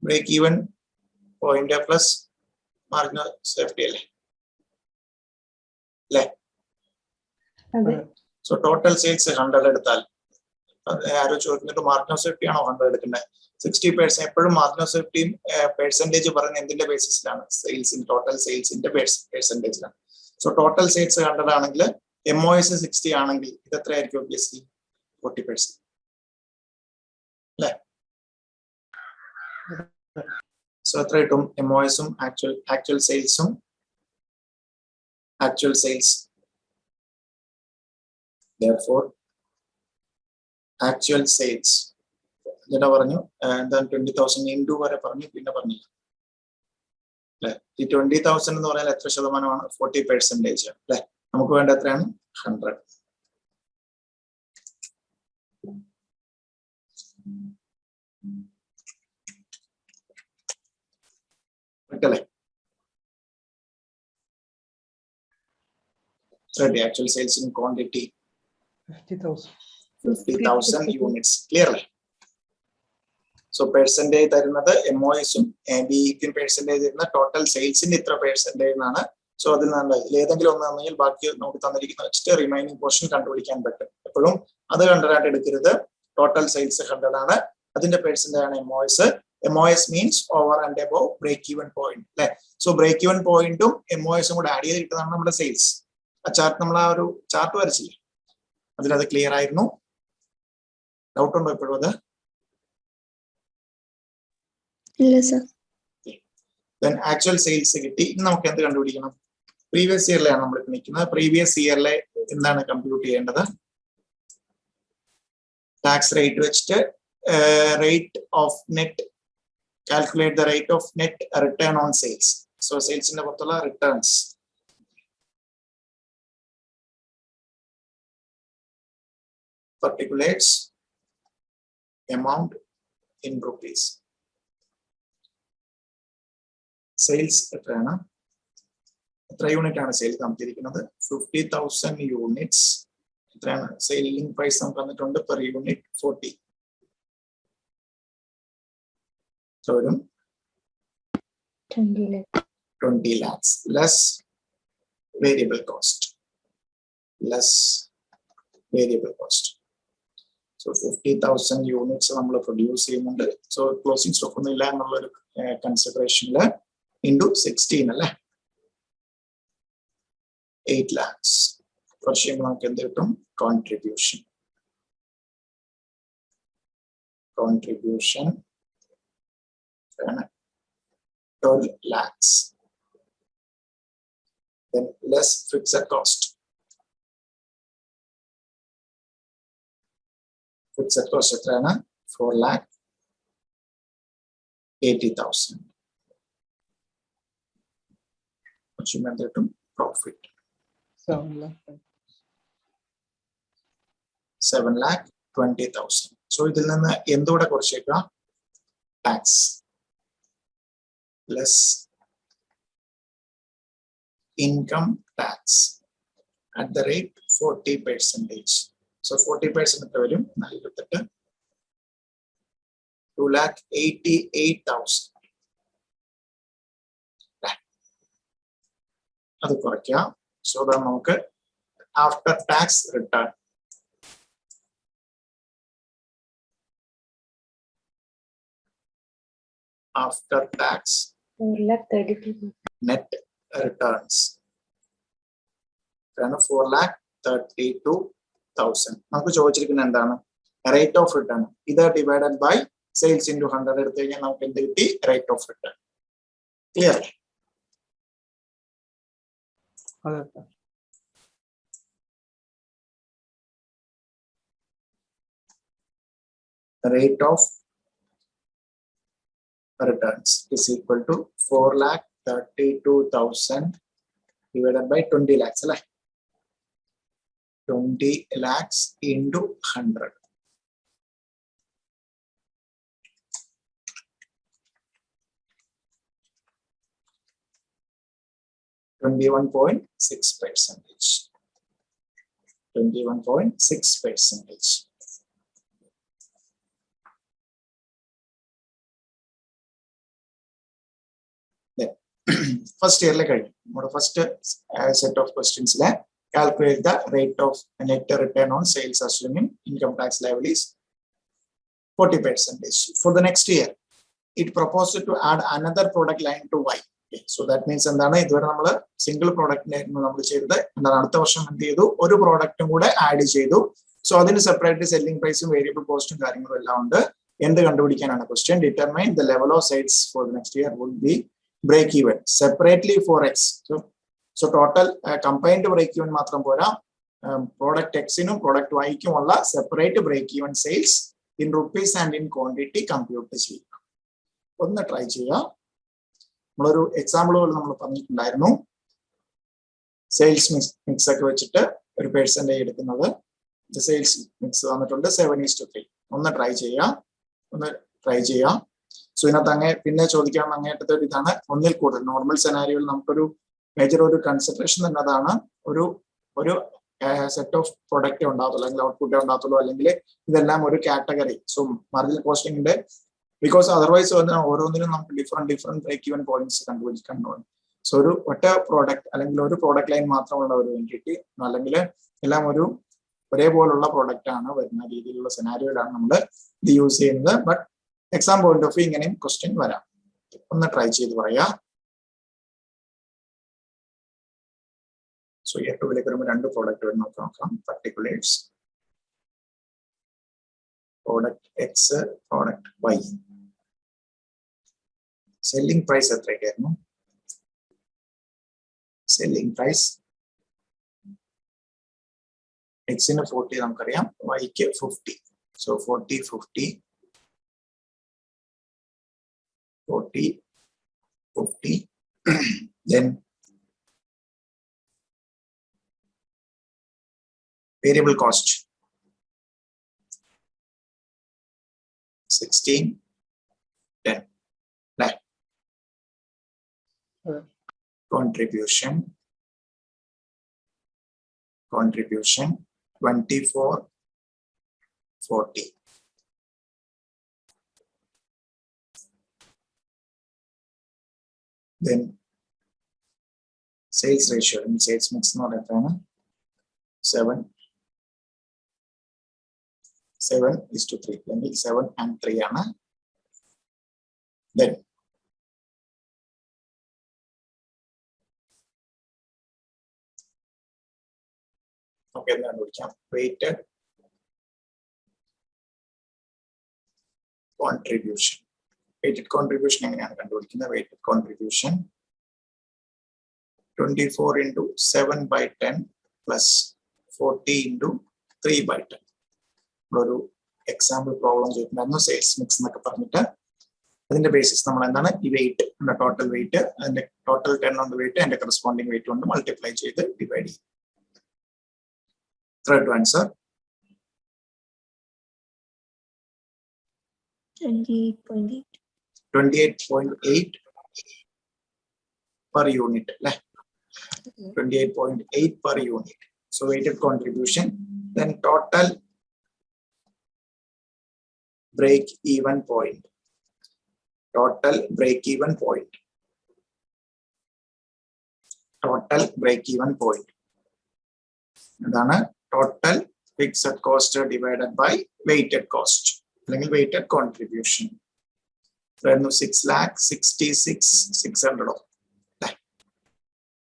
Break even point plus margin of safety അല്ലേ? സോ ടോട്ടൽ സെയിൽസ് 100 എടുത്താൽ ആരോ ചോദിക്കുന്നുണ്ട് മാർജിൻ ഓഫ് സേഫ്റ്റി ആണോ 100 എടുക്കുന്നത്? 60%. എപ്പോഴും മാർജിൻ ഓഫ് സേഫ്റ്റി പെർസെന്റേജ് പറഞ്ഞ എന്തിന്റെ ബേസിസിലാണ്? ടോട്ടൽ സെയിൽസിന്റെ പെർസെന്റേജിലാണ്. സോ ടോട്ടൽ സെയിൽസ് 100 ആണെങ്കിൽ MOS 60 ആണെങ്കിൽ ഇത് എത്രയായിരിക്കും? ഒബ്വിയസ്ലി 40%. അല്ലെ? സോ എത്ര കിട്ടും? MOSും ആക്ച്വൽ സെയിൽസും actual sales. Therefore, actual sales എന്താ പറഞ്ഞു? എന്താ 20,000 ഇൻഡു വരെ പറഞ്ഞു, പിന്നെ പറഞ്ഞില്ല അല്ലെ? ഈ 20,000 എന്ന് പറഞ്ഞാൽ എത്ര ശതമാനമാണ്? 40% അല്ലെ? നമുക്ക് വേണ്ട എത്രയാണ്? 100. അല്ലേ? Actual sales in quantity 50,000 units. Clear അല്ലേ? സോ പെർസെന്റേജ് തരുന്നത് MOSും BEക്കും പെർസെന്റേജ് തരുന്ന ടോട്ടൽ സെയിൽസിന്റെ ഇത്ര പെർസെന്റേജ് എന്നാണ്. സോ അതിൽ നിന്ന് ഏതെങ്കിലും ഒന്ന് തന്നെങ്കിൽ ബാക്കി നമുക്ക് തന്നിരിക്കുന്ന വെച്ചിട്ട് റിമൈനിങ് പോർഷൻ കണ്ടുപിടിക്കാൻ പറ്റും. എപ്പോഴും അത് 100 ആയിട്ട് എടുക്കരുത്. ടോട്ടൽ സെയിൽസ് 100 ആണ്, അതിന്റെ പെർസെന്റേജ് ആണ് MOS. MOS means over and above break even point അല്ലെ? സോ ബ്രേക്ക് ഈവൻ പോയിന്റും MOSും കൂടെ ആഡ് ചെയ്ത് കിട്ടുന്നതാണ് നമ്മുടെ സെയിൽസ്. ആ ചാർട്ട് നമ്മൾ ആ ഒരു ചാർട്ട് വരച്ചില്ലേ, അതിലത് ക്ലിയർ ആയിരുന്നു. ഡൗട്ട് ഉണ്ടോ ഇപ്പോഴും? അത് ആക്ച്വൽ സെയിൽസ് കിട്ടി. ഇനി നമുക്ക് എന്ത് കണ്ടുപിടിക്കണം? പ്രീവിയസ് ഇയറിലാണ് നമ്മൾ നിൽക്കുന്നത്. പ്രീവിയസ് ഇയറിലെ എന്താണ് കമ്പ്യൂട്ട് ചെയ്യേണ്ടത്? ടാക്സ് റേറ്റ് വെച്ചിട്ട് rate of net, calculate the rate of net return on sales. So സെയിൽസിന്റെ പുറത്തുള്ള returns. Particulates amount in rupees. Sales എത്രയാണ്? എത്ര യൂണിറ്റ് ആണ് സെയിൽ തന്നിരിക്കുന്നത്? 50,000 യൂണിറ്റ്സ്. എത്രയാണ് സെയിലിംഗ് പ്രൈസ് നമുക്ക് തന്നിട്ടുണ്ട്? Per unit 40. വരും 20 lakhs less variable cost. So 50,000 units നമ്മൾ പ്രൊഡ്യൂസ് ചെയ്യുന്നുണ്ട്. സോ ക്ലോസിംഗ് സ്റ്റോക്ക് ഒന്നും ഇല്ല എന്നുള്ളൊരു കൺസിഡറേഷനില് ഇൻറ്റു 16 അല്ലേ? 8 lakhs. കുറച്ച് നമുക്ക് എന്ത് കിട്ടും? Contribution 12 lakhs. Then less fixed cost. Fixed cost എത്രയാണ്? 4,80,000. കിട്ടും പ്രോഫിറ്റ് 7,20,000. സോ ഇതിൽ നിന്ന് എന്തുകൂടെ കുറച്ചേക്കുക? Tax less income tax at the rate 40%. So 40% എത്ര വരും? 48. 2,88,000. അത് കുറയ്ക്കാം. സോ ദാ നമുക്ക് after tax return net returns 4,32,000. നമുക്ക് ചോദിച്ചിരിക്കുന്നത് എന്താണ്? Rate of return. ഇത് ഡിവൈഡഡ് ബൈ സെയിൽസ് ഇൻറ്റു 100 എടുത്തു കഴിഞ്ഞാൽ നമുക്ക് എന്ത് കിട്ടി? Rate of return. ക്ലിയർ അല്ലേ? Rate of returns is equal to 4,32,000 divided by 20 lakhs. 20 lakhs into 100. %21.6%. 21.6%. First ഇയറിലെ കഴിഞ്ഞു. നമ്മുടെ ഫസ്റ്റ് സെറ്റ് ഓഫ് ക്വസ്റ്റ്യൻസിലെ calculate the rate of net return on sales assuming income tax liable is 40%. For the next year, it proposed to add another product line to Y. Okay. So that means എന്താണ്? ഇതുവരെ നമ്മൾ single പ്രോഡക്റ്റിനായിരുന്നു നമ്മൾ ചെയ്തത്. എന്താണ് അടുത്ത വർഷം എന്ത് ചെയ്തു? ഒരു പ്രോഡക്റ്റും കൂടെ ആഡ് ചെയ്തു. സോ അതിന് സെപ്പറേറ്റ് സെല്ലിംഗ് പ്രൈസും വേരിയബിൾ കോസ്റ്റും കാര്യങ്ങളും എല്ലാം ഉണ്ട്. എന്ത് കണ്ടുപിടിക്കാനാണ് question. Determine the level of sales for next year would be break even separately for X. So total combined break even മാത്രം പോരാ, പ്രോഡക്റ്റ് എക്സിനും പ്രോഡക്റ്റ് വൈക്കുമുള്ള separate break even sales in rupees and in quantity compute ചെയ്യുക. ഒന്ന് try ചെയ്യുക. നമ്മളൊരു എക്സാമ്പിളുകൾ നമ്മൾ പറഞ്ഞിട്ടുണ്ടായിരുന്നു. സെയിൽസ് മിക്സ് ഒക്കെ വെച്ചിട്ട് ഒരു പെർസെന്റേജ് എടുക്കുന്നത്. സെയിൽസ് മിക്സ് തന്നിട്ടുണ്ട് 7:3. ഒന്ന് ട്രൈ ചെയ്യുക. സോ ഇതിനകത്ത് പിന്നെ ചോദിക്കാൻ അങ്ങേറ്റത്തെ ഇതാണ് ഒന്നിൽ കൂടുതൽ. നോർമൽ സെനാരിയോയിൽ നമുക്കൊരു മേജർ ഒരു കൺസിഡറേഷൻ തന്നെ അതാണ്, ഒരു സെറ്റ് ഓഫ് പ്രൊഡക്റ്റ് ഉണ്ടാകത്തുള്ളൂ, അല്ലെങ്കിൽ ഔട്ട്പുട്ടേ ഉണ്ടാകത്തുള്ളൂ, അല്ലെങ്കിൽ ഇതെല്ലാം ഒരു കാറ്റഗറി. സോ മാർജിനൽ കോസ്റ്റിംഗിന്റെ ബിക്കോസ് അതർവൈസ് ഓരോന്നിനും നമുക്ക് ഡിഫറെന്റ് ബ്രേക്ക് ഈവൻ പോയിന്റ്സ് കണ്ടുപിടിക്കണം. സോ ഒരു ഒറ്റ പ്രോഡക്റ്റ് അല്ലെങ്കിൽ ഒരു പ്രോഡക്റ്റ് ലൈൻ മാത്രമുള്ള ഒരു എൻറ്റിറ്റി, അല്ലെങ്കിൽ എല്ലാം ഒരേപോലുള്ള പ്രോഡക്റ്റ് ആണ് വരുന്ന രീതിയിലുള്ള സെനാരിയോയിലാണ് നമ്മൾ ഇത് യൂസ് ചെയ്യുന്നത്. But exam point of view ഇങ്ങനെയും ക്വസ്റ്റ്യൻ വരാം. ഒന്ന് ട്രൈ ചെയ്ത് പറയാം. സോ ഈ ടൂളിലേക്ക് വരുമ്പോൾ 2 പ്രോഡക്റ്റ് വരും, നോക്കാം. Particulars, product X, product Y. Selling price എത്രയൊക്കെയായിരുന്നു? സെല്ലിംഗ് പ്രൈസ് എക്സിന് 40 നമുക്കറിയാം, വൈക്ക് 50. So 40, 50, 40, 50. Then variable cost 16, 10. Right. Contribution 24, 40. Then sales ratio in sales mix എന്ന് പറയുന്നത് 7:3, അല്ലെങ്കിൽ 7 and 3 ആണ്. Then നമുക്ക് എന്ത് കണ്ടുപിടിക്കാം? Weighted contribution. വെയ്റ്റഡ് കോൺട്രിബ്യൂഷൻ എങ്ങനെയാണ് കണ്ടുപിടിക്കുന്നത്? Weighted contribution 24 into 7/10 plus 40 into 3/10. ഒരു എക്സാമ്പിൾ പ്രോബ്ലം ചെയ്തിട്ടുണ്ടായിരുന്നു, സെയിൽസ് മിക്സ് എന്നൊക്കെ പറഞ്ഞിട്ട്. അതിന്റെ ബേസിസ് നമ്മൾ എന്താണ്, ഈ വെയിറ്റ്, ടോട്ടൽ വെയിറ്റ്, അതിന്റെ ടോട്ടൽ 10 on the വെയിറ്റ് അതിന്റെ കറസ്പോണ്ടിങ് വെയിറ്റ് കൊണ്ട് മൾട്ടിപ്ലൈ ചെയ്ത് ഡിവൈഡ് ചെയ്യും. Third answer 28.8 per unit, അല്ലേ? 28.8 per unit. So weighted contribution. Then total break even point. Total break even point. Total break even point. അതാണ് total fixed cost divided by weighted cost. അല്ലെങ്കിൽ weighted contribution. 6,66,600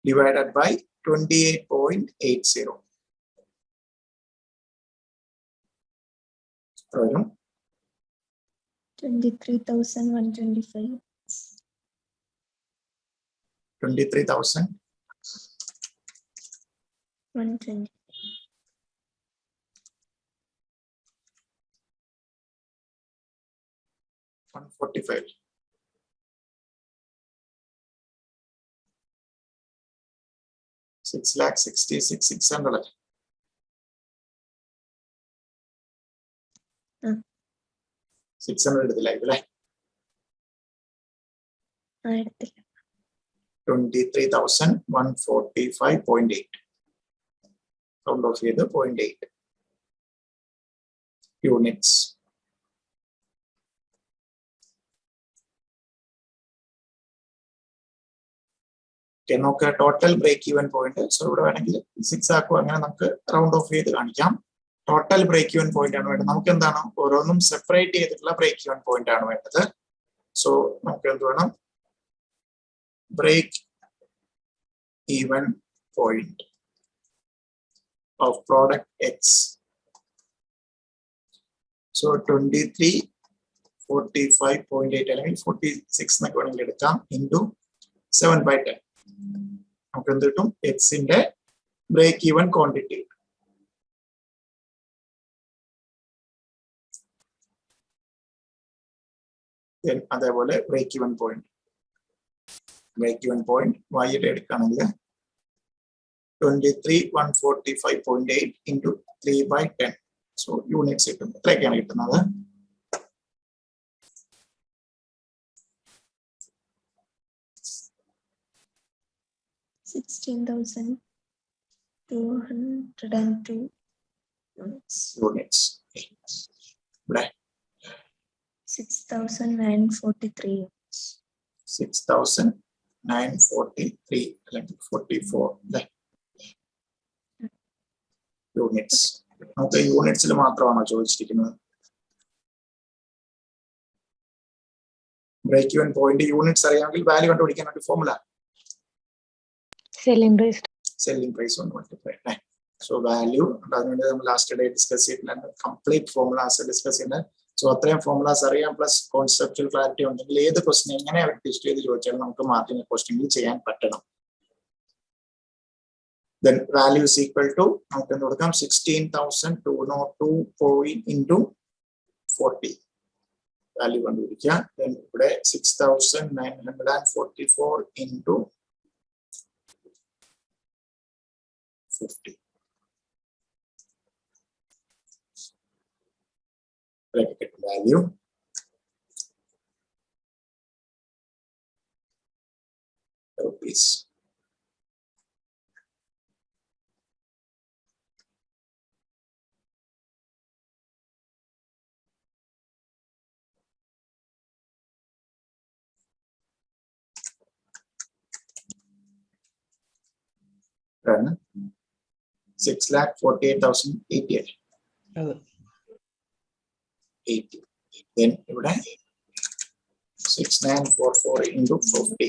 divided by 28.80. 23,125. 23,120. 145. 6,66,600. 600 എടുത്തില്ല അല്ലേ? 23,145.8. Round off ചെയ്ത് 0.8 units. നോക്കുക total break even point. So ഇവിടെ വേണമെങ്കിൽ 6 ആക്കുക, അങ്ങനെ നമുക്ക് റൗണ്ട് ഓഫ് ചെയ്ത് കാണിക്കാം. ടോട്ടൽ ബ്രേക്ക് ഈവൻ പോയിന്റ് ആണ് വേണ്ടത്. നമുക്ക് എന്താണ്, ഓരോന്നും സെപ്പറേറ്റ് ചെയ്തിട്ടുള്ള ബ്രേക്ക് ഈവൻ പോയിന്റ് ആണ് വേണ്ടത്. സോ നമുക്ക് എന്ത് വേണം, break even point of product X. So 23 45.8 അല്ലെങ്കിൽ 46 എന്നൊക്കെ വേണമെങ്കിൽ എടുക്കാം ഇൻറ്റു 7/10. നമുക്ക് എന്ത് കിട്ടും? എക്സിന്റെ ബ്രേക്ക് ഈവൻ ക്വാണ്ടിറ്റി. അതേപോലെ ബ്രേക്ക് ഈവൻ പോയിന്റ് വൈയുടെ എടുക്കുകയാണെങ്കിൽ 23,145.8 ഇൻറ്റു 3/10. സോ യൂണിറ്റ്സ് കിട്ടും. എത്രയൊക്കെയാണ് കിട്ടുന്നത്? 16,202 യൂണിറ്റ്സ്. ഇവിടെ 6,943 6,943 അല്ലെങ്കിൽ 44 അല്ലേ യൂണിറ്റ്സ്. നമുക്ക് യൂണിറ്റ്സിൽ മാത്രമാണോ ചോദിച്ചിരിക്കുന്നത്? ബ്രേക്ക് ഈവൻ പോയിന്റ് യൂണിറ്റ്സ് അറിയാമെങ്കിൽ വാല്യൂ കണ്ടുപിടിക്കാൻ വേണ്ടി ഫോർമുല സെല്ലിംഗ് പ്രൈസ് കൊണ്ട് മൾട്ടിപ്ലൈ അല്ലേ. സോ വാല്യൂ അതിനുവേണ്ടി നമ്മൾ ലാസ്റ്റ് ഡേ ഡിസ്കസ് ചെയ്തിട്ടുണ്ട്. കംപ്ലീറ്റ് ഫോർമുലാസ് ഡിസ്കസ് ചെയ്യുന്നത്. സോ അത്രയും ഫോർമുലാസ് അറിയാം പ്ലസ് കോൺസെപ്റ്റുവൽ ക്ലാരിറ്റി ഉണ്ടെങ്കിൽ ഏത് ക്വസ്റ്റ്യൻ എങ്ങനെ അവർ ടെസ്റ്റ് ചെയ്ത് ചോദിച്ചാലും നമുക്ക് മാർജിനൽ ക്വസ്റ്റ്യനിൽ ചെയ്യാൻ പറ്റണം. Then value is equal to നമുക്ക് എന്ത് കൊടുക്കാം? 16,202 into 40 വാല്യൂ കണ്ടുപിടിക്കുക. Then ഇവിടെ 6,944 into 50. Value rupees. Run 6,48,080. 80. Then ഇവിടെ 6,944 into 50.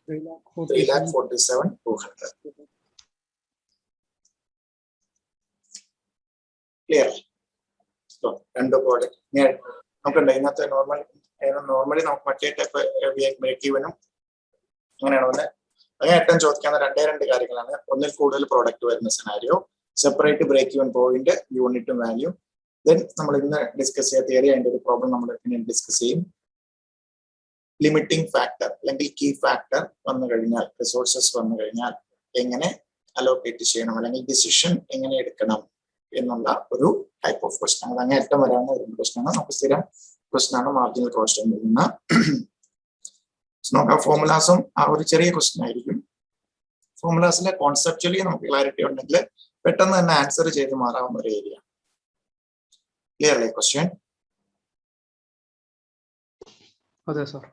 3,47,200. ക്ലിയർ? രണ്ട് പോലെ നമുക്കുണ്ട് ഇതിനകത്ത് നോർമലി നമുക്ക് മറ്റേ ടൈപ്പ് ബ്രേക്ക് ഈവനും അങ്ങനെയാണ് വന്നത്. അങ്ങനെ ഏറ്റവും ചോദിക്കാവുന്ന രണ്ട് കാര്യങ്ങളാണ്. ഒന്നിൽ കൂടുതൽ പ്രോഡക്റ്റ് വരുന്ന scenario, separate break even point, യൂണിറ്റും വാല്യൂ. ദെൻ നമ്മൾ ഇന്ന് ഡിസ്കസ് ചെയ്ത തിയറി, അതിന്റെ ഒരു പ്രോബ്ലം നമ്മൾ പിന്നെ ഡിസ്കസ് ചെയ്യും. ലിമിറ്റിംഗ് ഫാക്ടർ അല്ലെങ്കിൽ കീ ഫാക്ടർ വന്നു കഴിഞ്ഞാൽ, റിസോഴ്സസ് വന്നു കഴിഞ്ഞാൽ എങ്ങനെ അലോക്കേറ്റ് ചെയ്യണം അല്ലെങ്കിൽ ഡിസിഷൻ എങ്ങനെ എടുക്കണം എന്നുള്ള ഒരു ടൈപ്പ് ഓഫ് ക്വസ്റ്റൻ. അത് അങ്ങനെ ഏറ്റവും വരാവുന്ന ഒരു ക്വസ്റ്റൻ ആണ്. നമുക്ക് സ്ഥിരം ക്വസ്റ്റൻ ആണ് മാർജിനൽ കോസ്റ്റ് എന്ന. നോക്കാം ഫോർമുലാസും ആ ഒരു ചെറിയ ക്വസ്റ്റൻ ആയിരിക്കും. ഫോർമുലാസിലെ കോൺസെപ്ച്വലി നമുക്ക് ക്ലാരിറ്റി ഉണ്ടെങ്കിൽ പെട്ടെന്ന് തന്നെ ആൻസർ ചെയ്ത് മാറാവുന്ന ഒരു ഏരിയ. ക്ലിയർ അല്ലേ ക്വസ്റ്റ്യൻ? അതെ സർ.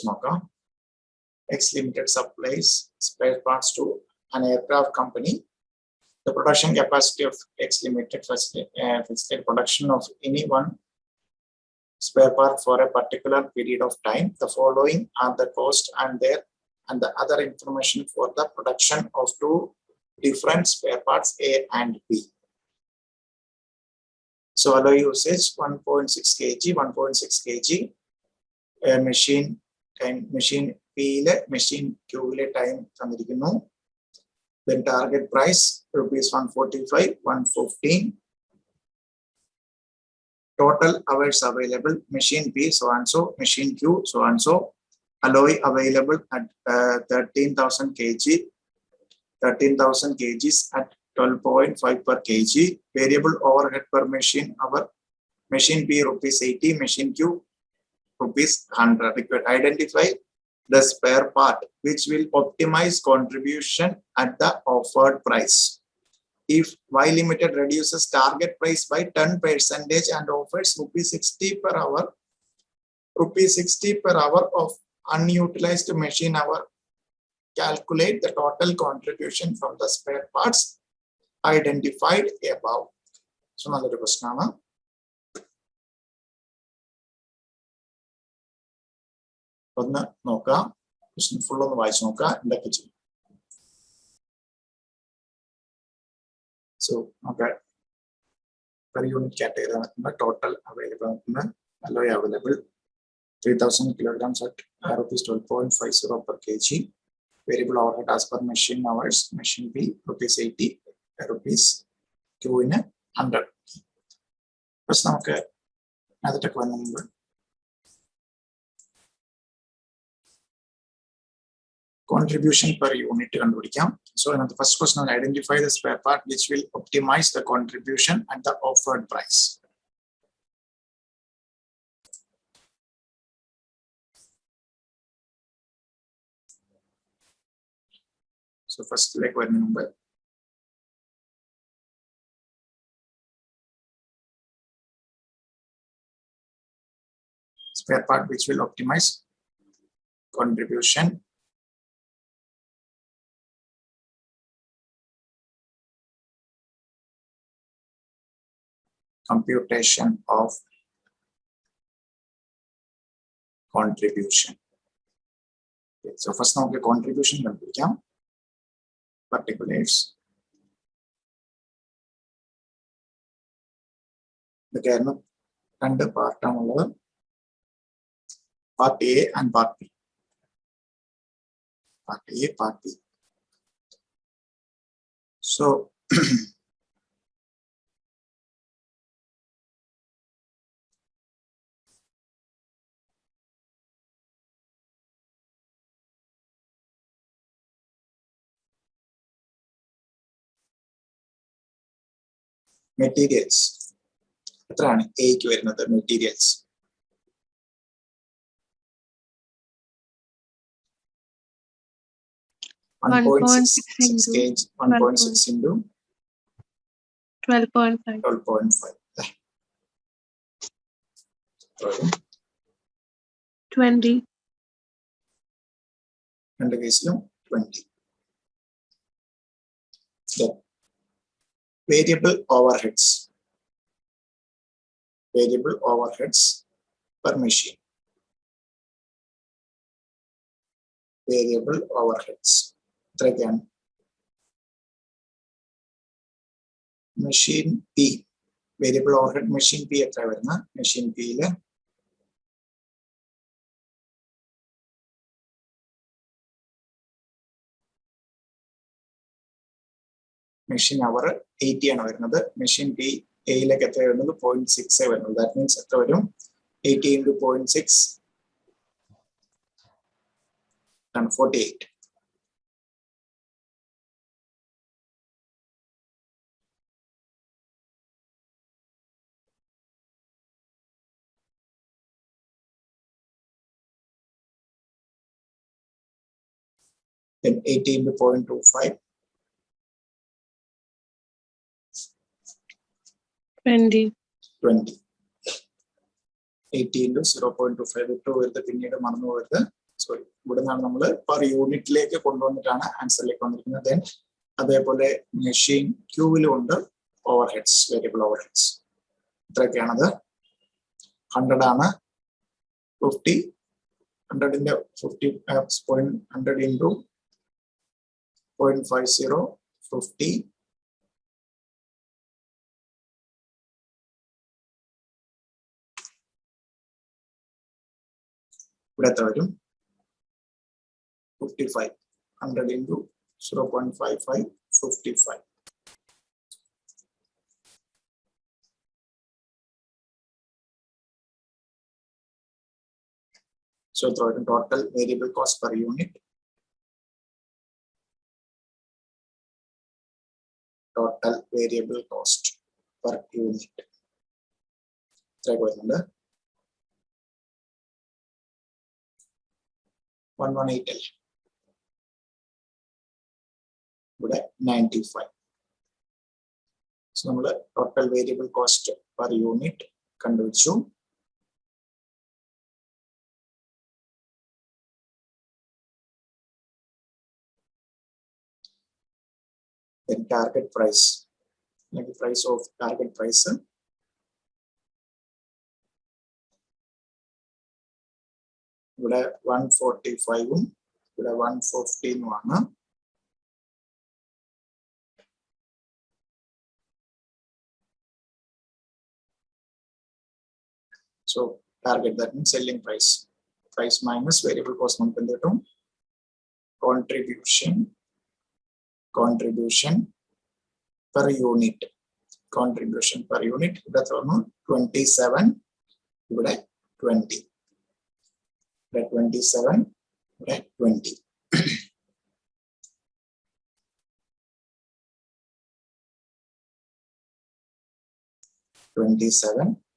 നോക്കാം. X Limited supplies spare parts to an aircraft company. The production capacity of X Limited facilitates production of any one spare part for a particular period of time. The following are the cost and the other information for the production of two different spare parts A and B. So alloy usage 1.6 kg, 1.6 kg. Machine P ile machine Q ile time തന്നിരിക്കുന്നു. Then target price rupees 145, 115. Total hours available, machine P so and so, machine Q so and so. Alloy available at 13,000 kg, 13,000 kgs at 12.5 per kg. Variable overhead per machine hour, machine P rupees 80, machine Q rupees 100. Required. Identify the spare part which will optimize contribution at the offered price. If Y Limited reduces target price by 10% and offers rupees 60 per hour, rupees 60 per hour of unutilized machine hour, calculate the total contribution from the spare parts identified above. So another question. ഒന്ന് നോക്കാം, question full ഒന്ന് വായിച്ചു നോക്കാം എന്തൊക്കെ ചെയ്യും. So okay, per unit category total available alloy available 3000 kilograms at rupees 12.50 per kg. Variable overhead as per machine hours, machine B rupees 80, rupees Q in 100. First നമുക്ക് അതിലേക്ക് വന്നു contribution per unit കണ്ടുപിടിക്കാം. So in the first question, identify the spare part which will optimize the contribution at the offered price. So first like one number. Spare part which will optimize contribution computation of contribution. Okay, so first now the contribution കണ്ടുപിടിക്കാം. Particulars. ഇതൊക്കെയായിരുന്നു രണ്ട് പാർട്ടാണുള്ളത്, part A and part B. Part A, part B. So materials എത്രയാണ് എക്ക് വരുന്നത്? Materials 1.6 kg, 1.6 into 12.5. 12.5. 20. രണ്ട് കേസിലും 20. Then variable overheads. Variable overheads per machine. Variable overheads. ഇത്രയൊക്കെയാണ്. Machine P, variable overhead machine P എത്ര വരുന്ന? മെഷീൻ പിയില് മെഷീൻ അവർ 80 ആണ് വരുന്നത്. മെഷീൻ പി എയിലേക്ക് എത്ര വരുന്നത്? 0.6 വരുന്നത്. ദാറ്റ് മീൻസ് എത്ര വരും? 80 into 0.6 48. Then 80 into 0.25. 20. 20. 80 into 0.25 ഇട്ട് വരുന്നത് പിന്നീട് മറന്നു പോയത്. സോറി, ഇവിടെ നിന്നാണ് നമ്മൾ പെർ യൂണിറ്റിലേക്ക് കൊണ്ടുവന്നിട്ടാണ് ആൻസറിലേക്ക് വന്നിരിക്കുന്നത്. ദെൻ അതേപോലെ മെഷീൻ ക്യൂവിലും ഉണ്ട് overheads, variable overheads. ഇത്രയൊക്കെയാണത്. 100 ആണ്. 50, 100ന്റെ 50 100 into 0.50, 50. ഇവിടെ എത്ര വരും? 55. 100 into 0.55, 55. So total variable cost per unit. Total variable cost per unit. 118. ഇവിടെ 95. So നമ്മൾ total variable cost per unit കണ്ടുപിടിച്ചു. Then target price, like the price of target price. ഇവിടെ 145 ഇവിടെ 115 ആണ്. So target, that means selling price. Price minus variable cost നമുക്ക് എന്ത് കിട്ടും? Contribution per unit. Contribution per unit. ഇവിടെ തോന്നുന്നു 27, ഇവിടെ 20. ഇവിടെ 27, ഇവിടെ 20.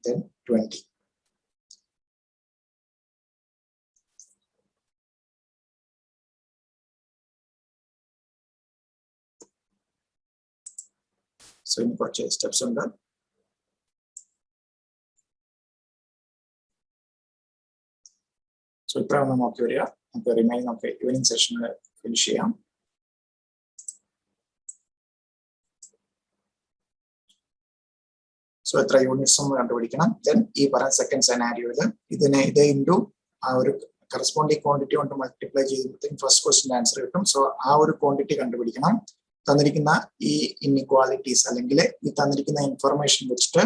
then 20. So in purchase steps under. So ഇത്രയാണ് നോക്കി വരിക. നമുക്ക് റിമൈൻ നമുക്ക് ഈവനിങ് സെഷനിൽ ഫിനിഷ് ചെയ്യാം. സോ എത്ര യൂണിറ്റ്സ് നമ്മൾ കണ്ടുപിടിക്കണം. ദെൻ ഈ പറഞ്ഞ സെക്കൻഡ് സെനാരിയോയിൽ ഇത് ഇൻറ്റു ആ ഒരു കറസ്പോണ്ടിങ് ക്വാണ്ടിറ്റി കൊണ്ട് മൾട്ടിപ്ലൈ ചെയ്യുമ്പോഴത്തേക്കും ഫസ്റ്റ് ക്വസ്റ്റിന്റെ ആൻസർ കിട്ടും. സോ ആ ഒരു ക്വാണ്ടിറ്റി കണ്ടുപിടിക്കണം. തന്നിരിക്കുന്ന ഈ ഇൻഇക്വാളിറ്റീസ് അല്ലെങ്കിൽ ഈ തന്നിരിക്കുന്ന ഇൻഫർമേഷൻ വെച്ചിട്ട്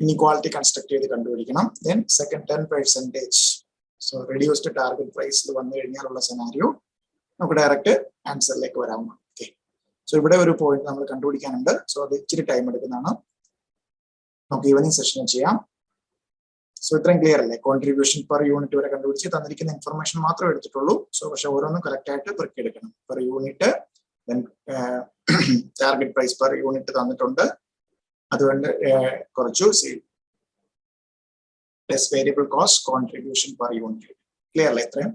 ഇൻഇക്വാളിറ്റി കൺസ്ട്രക്ട് ചെയ്ത് കണ്ടുപിടിക്കണം. Then second 10%. So reduced target പ്രൈസിൽ വന്നു കഴിഞ്ഞാലുള്ള സെനാരിയോ നമുക്ക് ഡയറക്റ്റ് ആൻസറിലേക്ക് വരാവുന്നതാണ്. ഓക്കെ, സോ ഇവിടെ ഒരു പോയിന്റ് നമ്മൾ കണ്ടുപിടിക്കാനുണ്ട്. സോ അത് ഇച്ചിരി ടൈം എടുക്കുന്നതാണ്. നമുക്ക് ഈവനിങ് സെഷനിൽ ചെയ്യാം. സോ ഇത്രയും ക്ലിയർ അല്ലേ? കോൺട്രിബ്യൂഷൻ പെർ യൂണിറ്റ് വരെ കണ്ടുപിടിച്ച് തന്നിരിക്കുന്ന ഇൻഫർമേഷൻ മാത്രമേ എടുത്തിട്ടുള്ളൂ. സോ പക്ഷെ ഓരോന്നും കറക്റ്റ് ആയിട്ട് പെറുക്കിയെടുക്കണം. Per unit, target price per unit തന്നിട്ടുണ്ട്, അതുകൊണ്ട് കുറച്ചു less variable cost, contribution per unit. Clear അല്ലേ? ഇത്രയും.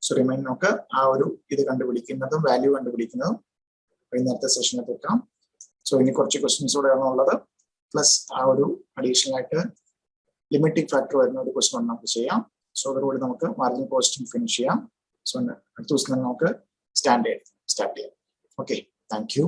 സോ റിമൈൻ നമുക്ക് ആ ഒരു ഇത് കണ്ടുപിടിക്കുന്നതും വാല്യൂ കണ്ടുപിടിക്കുന്നതും വൈകുന്നേരത്തെ സെഷനിൽ വെക്കാം. സോ ഇനി കുറച്ച് ക്വസ്റ്റ്യൻസ് കൂടെയാണ് ഉള്ളത്. പ്ലസ് ആ ഒരു അഡീഷണൽ ആയിട്ട് ലിമിറ്റിംഗ് ഫാക്ടർ വരുന്ന ഒരു ക്വസ്റ്റ്യൻ നമുക്ക് ചെയ്യാം. സോ അതോടുകൂടി നമുക്ക് മാർജിൻ കോസ്റ്റിംഗ് ഫിനിഷ് ചെയ്യാം. സോ അടുത്ത ദിവസം നമുക്ക് സ്റ്റാർട്ട് ചെയ്യാം. Okay, thank you.